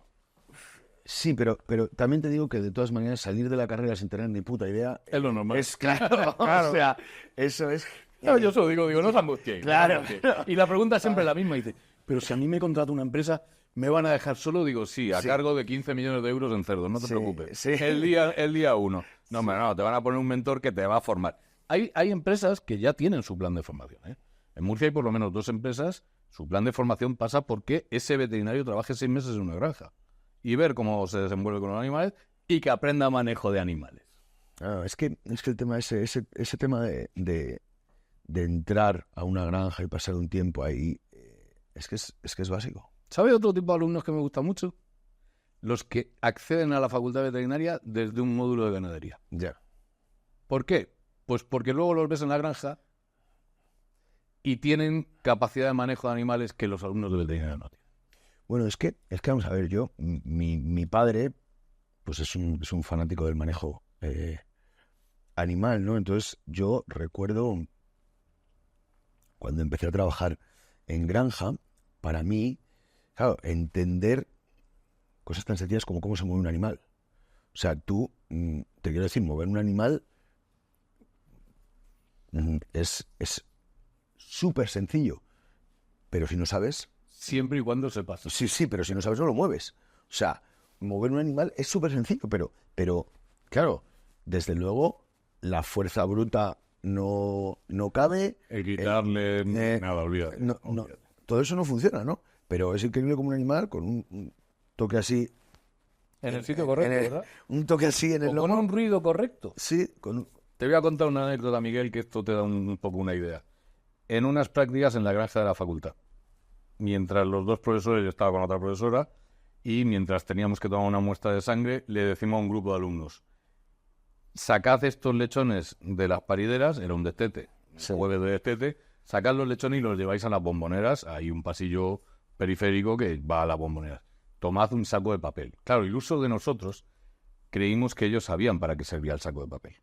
Sí, pero también te digo que de todas maneras salir de la carrera sin tener ni puta idea es lo normal. Es claro. O sea, eso es... No, yo solo digo, no os angustiéis. Claro. Y la pregunta es siempre la misma, dice, pero si a mí me contrata una empresa, ¿me van a dejar solo? Digo, sí, a cargo de 15 millones de euros en cerdos, no te preocupes. Sí. El día uno. No, hombre, no, te van a poner un mentor que te va a formar. Hay empresas que ya tienen su plan de formación, ¿eh? En Murcia hay por lo menos 2 empresas, su plan de formación pasa porque ese veterinario trabaje 6 meses en una granja y ver cómo se desenvuelve con los animales y que aprenda manejo de animales. Es que el tema ese tema de entrar a una granja y pasar un tiempo ahí, es que es básico. ¿Sabe otro tipo de alumnos que me gusta mucho? Los que acceden a la facultad veterinaria desde un módulo de ganadería. Ya. ¿Por qué? Pues porque luego los ves en la granja y tienen capacidad de manejo de animales que los alumnos de veterinaria no tienen. Bueno, es que vamos a ver, mi padre pues es un fanático del manejo animal, ¿no? Entonces yo recuerdo cuando empecé a trabajar en granja, para mí, claro, entender cosas tan sencillas como cómo se mueve un animal. O sea, tú, te quiero decir, mover un animal es súper sencillo, pero si no sabes... Siempre y cuando sepas. Sí, pero si no sabes no lo mueves. O sea, mover un animal es súper sencillo, pero claro, desde luego la fuerza bruta no cabe. El quitarle nada, olvídate. No, todo eso no funciona, ¿no? Pero es increíble como un animal con un toque así... En el sitio correcto, ¿verdad? Un toque así en el lomo. Con un ruido correcto. Sí, Te voy a contar una anécdota, Miguel, que esto te da un poco una idea. En unas prácticas en la granja de la facultad, mientras los 2 profesores, yo estaba con otra profesora, y mientras teníamos que tomar una muestra de sangre, le decimos a un grupo de alumnos, sacad estos lechones de las parideras, era un destete, hueves de destete, sacad los lechones y los lleváis a las bomboneras. Hay un pasillo periférico que va a las bomboneras. Tomad un saco de papel. Claro, el uso de nosotros creímos que ellos sabían para qué servía el saco de papel.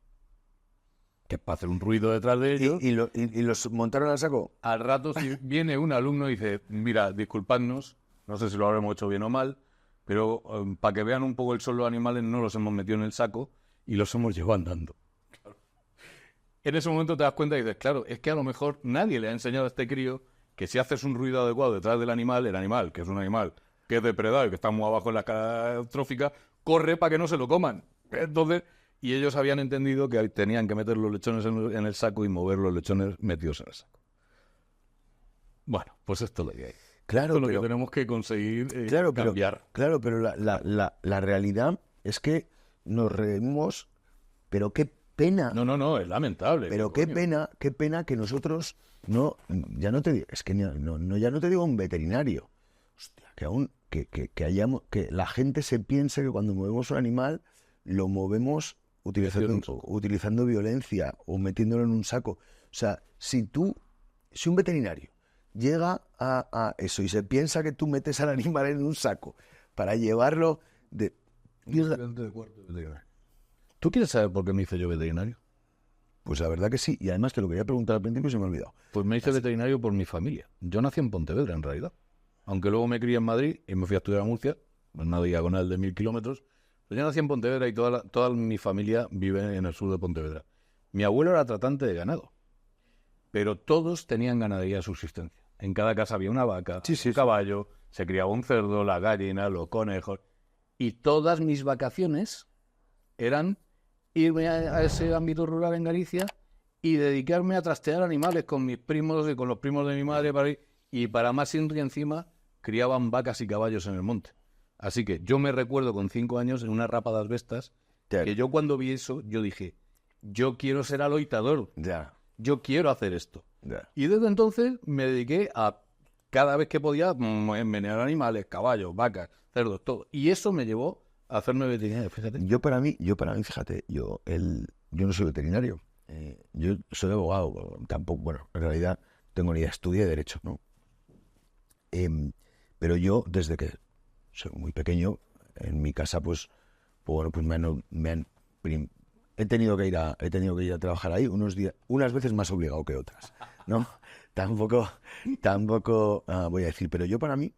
Que es para hacer un ruido detrás de ellos. ¿Y los montaron al saco? Al rato si viene un alumno y dice, mira, disculpadnos, no sé si lo habremos hecho bien o mal, pero para que vean un poco el sol los animales no los hemos metido en el saco y los hemos llevado andando. Claro. En ese momento te das cuenta y dices, claro, es que a lo mejor nadie le ha enseñado a este crío que si haces un ruido adecuado detrás del animal, el animal, que es un animal que es depredado y que está muy abajo en la escala trófica, corre para que no se lo coman. Entonces, y ellos habían entendido que tenían que meter los lechones en el saco y mover los lechones metidos en el saco. Bueno, pues esto es lo que hay. Claro, esto es lo que tenemos que conseguir cambiar. Claro, pero la realidad es que nos reímos, pero qué pena. No, es lamentable. Pero qué pena que nosotros no, ya no te digo, es que no, ya no te digo un veterinario. Hostia, que aún, que la gente se piense que cuando movemos un animal, lo movemos utilizando violencia o metiéndolo en un saco. O sea, si un veterinario llega a eso y se piensa que tú metes al animal en un saco para llevarlo de... ¿Tú quieres saber por qué me hice yo veterinario? Pues la verdad que sí, y además te lo quería preguntar al principio y se me ha olvidado. Pues me hice veterinario por mi familia. Yo nací en Pontevedra, en realidad. Aunque luego me crié en Madrid y me fui a estudiar a Murcia, una diagonal de 1000 kilómetros. Pero yo nací en Pontevedra y toda mi familia vive en el sur de Pontevedra. Mi abuelo era tratante de ganado, pero todos tenían ganadería de subsistencia. En cada casa había una vaca, un caballo, se criaba un cerdo, la gallina, los conejos. Y todas mis vacaciones eran irme a ese ámbito rural en Galicia y dedicarme a trastear animales con mis primos y con los primos de mi madre. Y para más y encima, criaban vacas y caballos en el monte. Así que yo me recuerdo con 5 años en una rapa de asbestas, que yo cuando vi eso, yo dije, yo quiero ser aloitador, yo quiero hacer esto. Y desde entonces me dediqué a, cada vez que podía, menear animales, caballos, vacas, cerdos, todo. Y eso me llevó a hacerme veterinario, fíjate. Yo para mí, fíjate, yo no soy veterinario. Yo soy abogado, tampoco, bueno, en realidad tengo ni idea, estudié Derecho, ¿no? Pero yo, desde que soy muy pequeño, en mi casa, pues he tenido que ir a trabajar ahí unos días, unas veces más obligado que otras, ¿no? Tampoco voy a decir, pero yo para mí,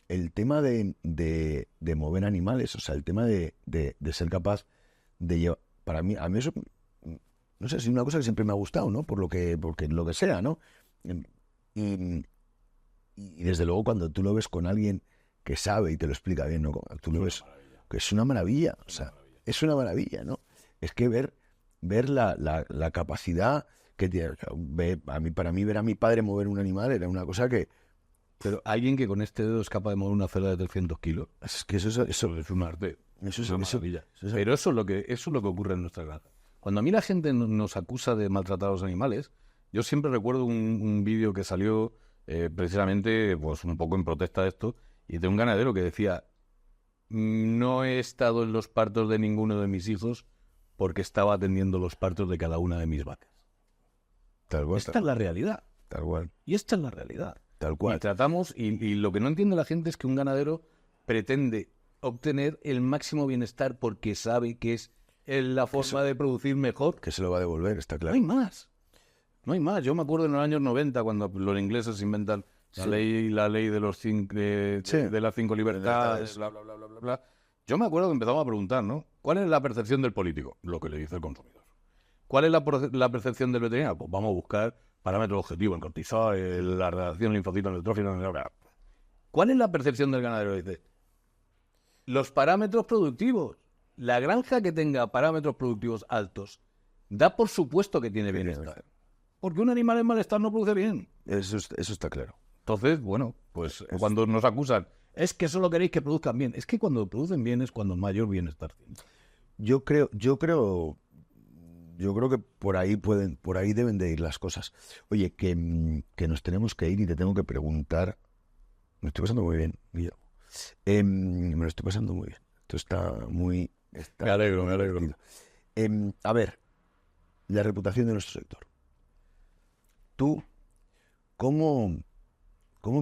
el tema de mover animales, o sea, el tema de ser capaz de llevar, a mí eso, no sé, es una cosa que siempre me ha gustado, ¿no? Porque lo que sea, ¿no? Y desde luego cuando tú lo ves con alguien que sabe y te lo explica bien, ¿no? Tú lo ves, que es una maravilla, o sea, es una maravilla, ¿no? Es que ver la capacidad que tiene. Para mí ver a mi padre mover un animal era una cosa que... Pero alguien que con este dedo es capaz de mover una celda de 300 kilos. Es que eso es un arte. Eso es una maravilla. Pero eso es lo que ocurre en nuestra granja. Cuando a mí la gente nos acusa de maltratar a los animales, yo siempre recuerdo un vídeo que salió precisamente pues un poco en protesta de esto, y de un ganadero que decía: no he estado en los partos de ninguno de mis hijos porque estaba atendiendo los partos de cada una de mis vacas. Tal cual. Esta es la realidad. Tal cual. Y esta es la realidad. Tal cual. Y tratamos, y lo que no entiende la gente es que un ganadero pretende obtener el máximo bienestar porque sabe que es la forma de producir mejor. Que se lo va a devolver, está claro. No hay más. No hay más. Yo me acuerdo en los años 90 cuando los ingleses inventan la ley de los de las 5 libertades, bla, bla, bla, bla, bla, bla. Yo me acuerdo que empezamos a preguntar, ¿no? ¿Cuál es la percepción del político? Lo que le dice el consumidor. ¿Cuál es la percepción del veterinario? Pues vamos a buscar parámetros objetivos, el cortisol, la reacción linfocito, el neutrófilo, bla, bla. ¿Cuál es la percepción del ganadero? Dice, los parámetros productivos. La granja que tenga parámetros productivos altos da por supuesto que tiene bienestar. Porque un animal en malestar no produce bien. Eso está claro. Entonces, bueno, pues cuando nos acusan, es que solo queréis que produzcan bien. Es que cuando producen bien es cuando mayor bienestar tienen. Yo creo que por ahí deben de ir las cosas. Oye, que nos tenemos que ir y te tengo que preguntar. Me estoy pasando muy bien, Guillermo. Me lo estoy pasando muy bien. Esto está muy... Me alegro. A ver, la reputación de nuestro sector. Tú, ¿cómo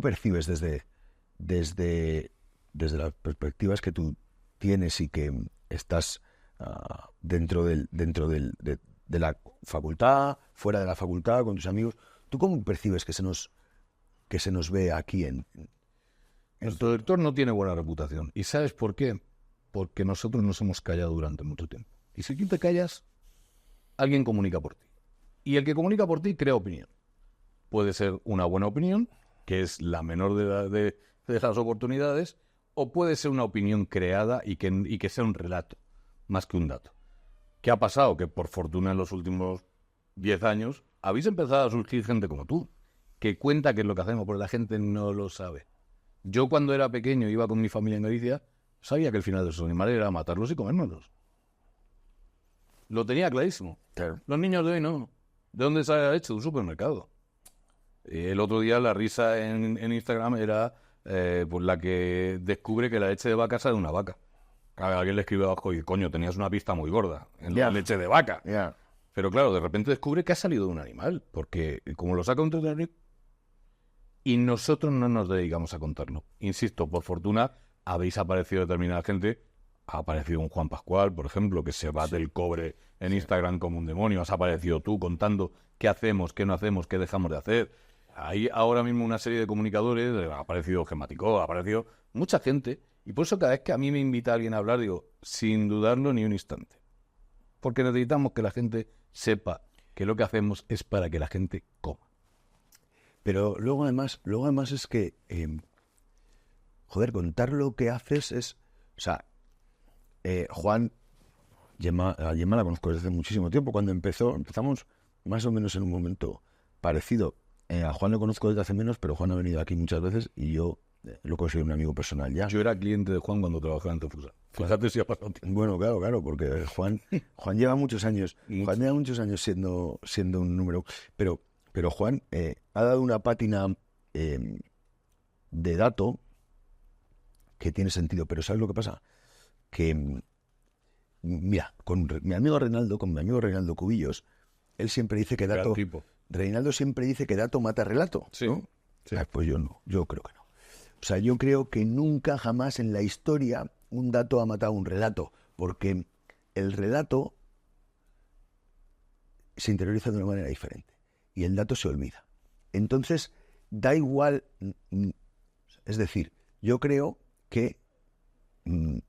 percibes desde las perspectivas que tú tienes y que estás dentro de la facultad, fuera de la facultad, con tus amigos? ¿Tú cómo percibes que se nos ve aquí en... Nuestro director no tiene buena reputación. ¿Y sabes por qué? Porque nosotros nos hemos callado durante mucho tiempo. Y si tú te callas, alguien comunica por ti. Y el que comunica por ti crea opinión. Puede ser una buena opinión, que es la menor de las oportunidades, o puede ser una opinión creada y que sea un relato, más que un dato. ¿Qué ha pasado? Que por fortuna en los últimos 10 años habéis empezado a surgir gente como tú, que cuenta qué es lo que hacemos, porque la gente no lo sabe. Yo cuando era pequeño, iba con mi familia en Galicia, sabía que el final de esos animales era matarlos y comérnoslos. Lo tenía clarísimo. Claro. Los niños de hoy no. ¿De dónde sale la leche? De un supermercado. El otro día la risa en Instagram era pues la que descubre que la leche de vaca sale de una vaca. Alguien le escribe abajo y coño, tenías una pista muy gorda en la leche de vaca. Yeah. Pero claro, de repente descubre que ha salido de un animal, porque como lo saca un veterinario, y nosotros no nos dedicamos a contarlo. Insisto, por fortuna habéis aparecido determinada gente. Ha aparecido un Juan Pascual, por ejemplo, que se bate el cobre en Instagram como un demonio. Has aparecido tú contando qué hacemos, qué no hacemos, qué dejamos de hacer. Hay ahora mismo una serie de comunicadores, ha aparecido Gematicó, ha aparecido mucha gente. Y por eso cada vez que a mí me invita alguien a hablar, digo, sin dudarlo ni un instante. Porque necesitamos que la gente sepa que lo que hacemos es para que la gente coma. Pero luego además es que, contar lo que haces es... O sea, Juan, a Gemma la conozco desde hace muchísimo tiempo. Cuando empezamos más o menos en un momento parecido. A Juan lo conozco desde hace menos, pero Juan ha venido aquí muchas veces y yo lo considero un amigo personal ya. Yo era cliente de Juan cuando trabajaba en Tefusa. Fíjate si ha pasado tiempo. Bueno, claro, porque Juan lleva muchos años. Juan lleva muchos años siendo un número. Pero Juan ha dado una pátina de dato que tiene sentido. Pero ¿sabes lo que pasa? Que, mira, con mi amigo Reinaldo Cubillos, él siempre dice que dato... Reinaldo siempre dice que dato mata relato, sí, ¿no? Sí. Pues yo no, yo creo que no. O sea, yo creo que nunca jamás en la historia un dato ha matado un relato, porque el relato se interioriza de una manera diferente y el dato se olvida. Entonces, da igual, es decir, yo creo que,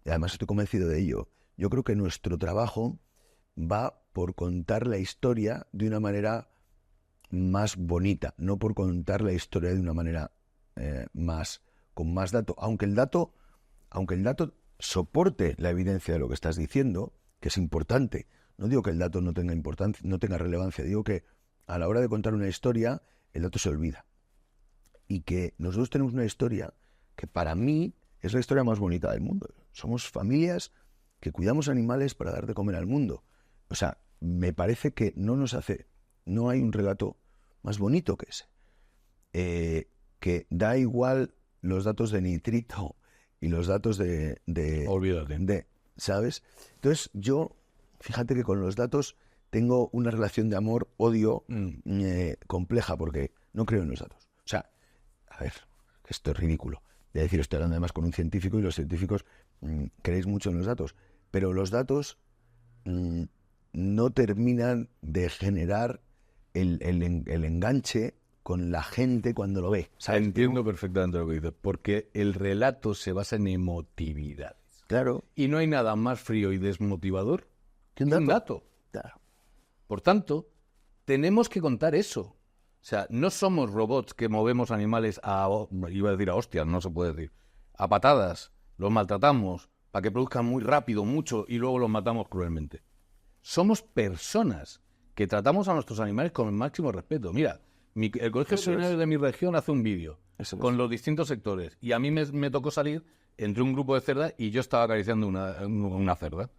además estoy convencido de ello, yo creo que nuestro trabajo va por contar la historia de una manera más bonita, no por contar la historia de una manera con más dato, aunque el dato soporte la evidencia de lo que estás diciendo, que es importante. No digo que el dato no tenga importancia, no tenga relevancia, digo que a la hora de contar una historia el dato se olvida y que nosotros tenemos una historia que para mí es la historia más bonita del mundo. Somos familias que cuidamos animales para dar de comer al mundo. O sea, me parece que no hay un relato más bonito que ese. Que da igual los datos de nitrito y los datos de Olvídate. ¿sabes? Entonces yo, fíjate que con los datos tengo una relación de amor-odio compleja porque no creo en los datos. O sea, a ver, esto es ridículo. De decir, estoy hablando además con un científico y los científicos creéis mucho en los datos. Pero los datos no terminan de generar el enganche con la gente cuando lo ve. ¿Sabes? Entiendo perfectamente lo que dices, porque el relato se basa en emotividad. Claro. Y no hay nada más frío y desmotivador que un dato. Claro. Por tanto, tenemos que contar eso. O sea, no somos robots que movemos animales iba a decir a hostias, no se puede decir, a patadas, los maltratamos para que produzcan muy rápido, mucho, y luego los matamos cruelmente. Somos personas que tratamos a nuestros animales con el máximo respeto. Mira, el Colegio Veterinario de mi región hace un vídeo con los distintos sectores y a mí me tocó salir entre un grupo de cerdas y yo estaba acariciando una cerda.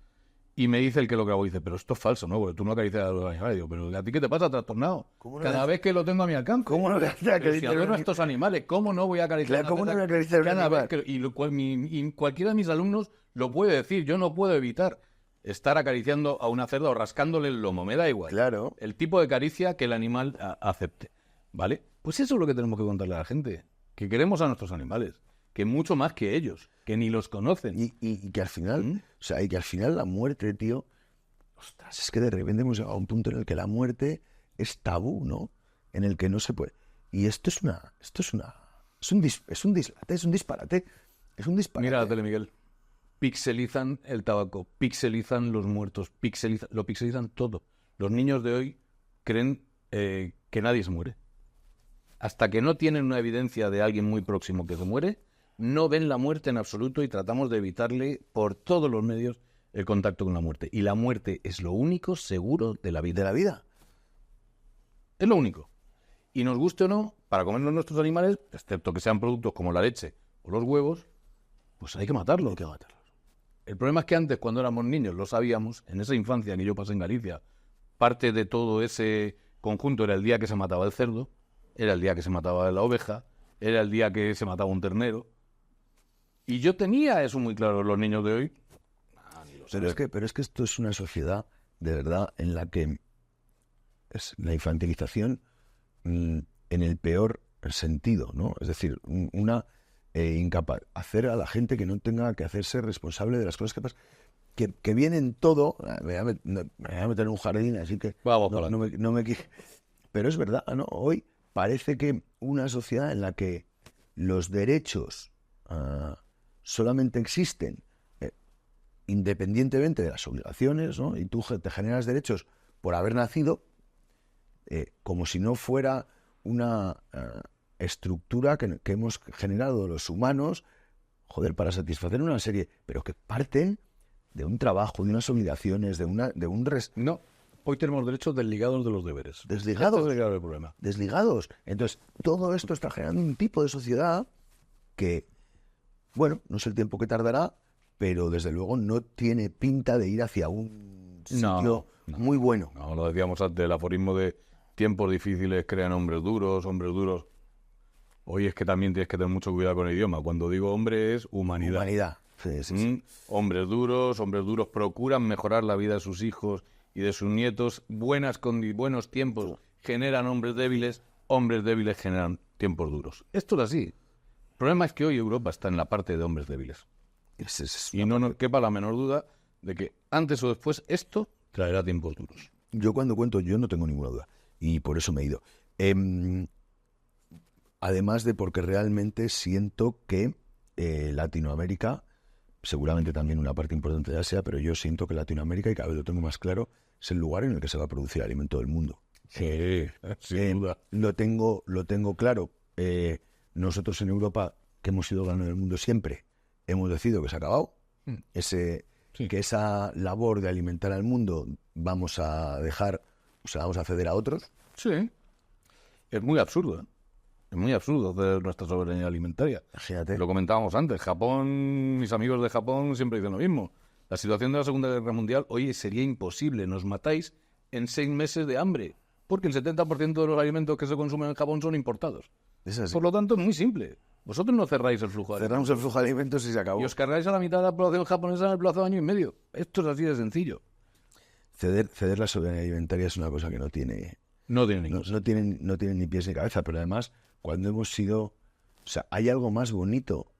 Y me dice el que lo grabó, dice, pero esto es falso, ¿no? Porque tú no acaricias a los animales. Digo, pero ¿a ti qué te pasa, trastornado? Cada vez que lo tengo a mi alcance. ¿Cómo no voy a acariciar a estos animales? ¿Cómo no voy a acariciar claro, ¿cómo no voy a acariciar un animal? Y cualquiera de mis alumnos lo puede decir. Yo no puedo evitar estar acariciando a una cerda o rascándole el lomo. Me da igual. Claro. El tipo de caricia que el animal acepte, ¿vale? Pues eso es lo que tenemos que contarle a la gente. Que queremos a nuestros animales. Que mucho más que ellos. Que ni los conocen. Y que al final, o sea, y que al final la muerte, tío, ostras, es que de repente hemos llegado a un punto en el que la muerte es tabú, ¿no? En el que no se puede. Y es un disparate. Mira la tele, Miguel. Pixelizan el tabaco, pixelizan los muertos, lo pixelizan todo. Los niños de hoy creen que nadie se muere. Hasta que no tienen una evidencia de alguien muy próximo que se muere, no ven la muerte en absoluto y tratamos de evitarle por todos los medios el contacto con la muerte. Y la muerte es lo único seguro de la vida. De la vida. Es lo único. Y nos guste o no, para comernos nuestros animales, excepto que sean productos como la leche o los huevos, pues hay que matarlos. Hay que matarlos. El problema es que antes, cuando éramos niños, lo sabíamos, en esa infancia que yo pasé en Galicia, parte de todo ese conjunto era el día que se mataba el cerdo, era el día que se mataba la oveja, era el día que se mataba un ternero. Y yo tenía eso muy claro. Los niños de hoy... Pero es que esto es una sociedad, de verdad, en la que es la infantilización en el peor sentido, ¿no? Es decir, una incapaz, hacer a la gente que no tenga que hacerse responsable de las cosas que pasan, que vienen todo, me voy a meter en un jardín, así que Vamos, no me pero es verdad, ¿no? Hoy parece que una sociedad en la que los derechos solamente existen independientemente de las obligaciones, ¿no? Y tú te generas derechos por haber nacido, como si no fuera una estructura que hemos generado los humanos, joder, para satisfacer una serie, pero que parten de un trabajo, de unas obligaciones, No, hoy tenemos derechos desligados de los deberes. Desligados. Esto es el problema. Desligados. Entonces, todo esto está generando un tipo de sociedad que, bueno, no sé el tiempo que tardará, pero desde luego no tiene pinta de ir hacia un sitio muy bueno. No, lo decíamos antes, el aforismo de tiempos difíciles crean hombres duros. Hoy es que también tienes que tener mucho cuidado con el idioma. Cuando digo hombre es humanidad. Humanidad. Sí. Hombres duros procuran mejorar la vida de sus hijos y de sus nietos. Buenos tiempos generan hombres débiles generan tiempos duros. Esto es así. El problema es que hoy Europa está en la parte de hombres débiles. Y no nos quepa la menor duda de que antes o después esto traerá tiempos duros. Yo cuando cuento, yo no tengo ninguna duda. Y por eso me he ido. Además de porque realmente siento que Latinoamérica, seguramente también una parte importante de Asia, pero yo siento que Latinoamérica, y cada vez lo tengo más claro, es el lugar en el que se va a producir el alimento del mundo. Sí, sin duda. Lo tengo claro. Nosotros en Europa, que hemos sido ganadores del mundo siempre, hemos decidido que se ha acabado. Que esa labor de alimentar al mundo vamos a dejar, o sea, vamos a ceder a otros. Sí. Es muy absurdo, ¿eh? Es muy absurdo hacer nuestra soberanía alimentaria. Imagínate. Lo comentábamos antes. Japón, mis amigos de Japón siempre dicen lo mismo. La situación de la Segunda Guerra Mundial, oye, sería imposible. Nos matáis en 6 meses de hambre. Porque el 70% de los alimentos que se consumen en Japón son importados. Es así. Por lo tanto, es muy simple. Vosotros no cerráis el flujo de Cerramos el flujo de alimentos y se acabó. y os cargáis a la mitad de la población japonesa en el plazo de año y medio. Esto es así de sencillo. Ceder la soberanía alimentaria es una cosa que no tiene No tiene ni pies ni cabeza, pero además, cuando hemos sido... O sea, ¿hay algo más bonito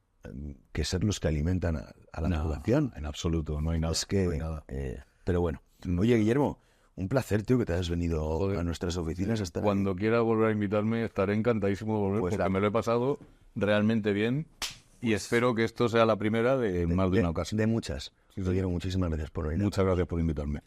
que ser los que alimentan a la población? En absoluto, no hay nada. Es que... no hay nada. Pero bueno. Oye, Guillermo, un placer, tío, que te hayas venido a nuestras oficinas. Hasta Cuando quieras volver a invitarme, estaré encantadísimo de volver, Pues porque me lo he pasado realmente bien y espero que esto sea la primera de más de una ocasión. De muchas. Sí, Guillermo, muchísimas gracias por venir. Muchas gracias por invitarme.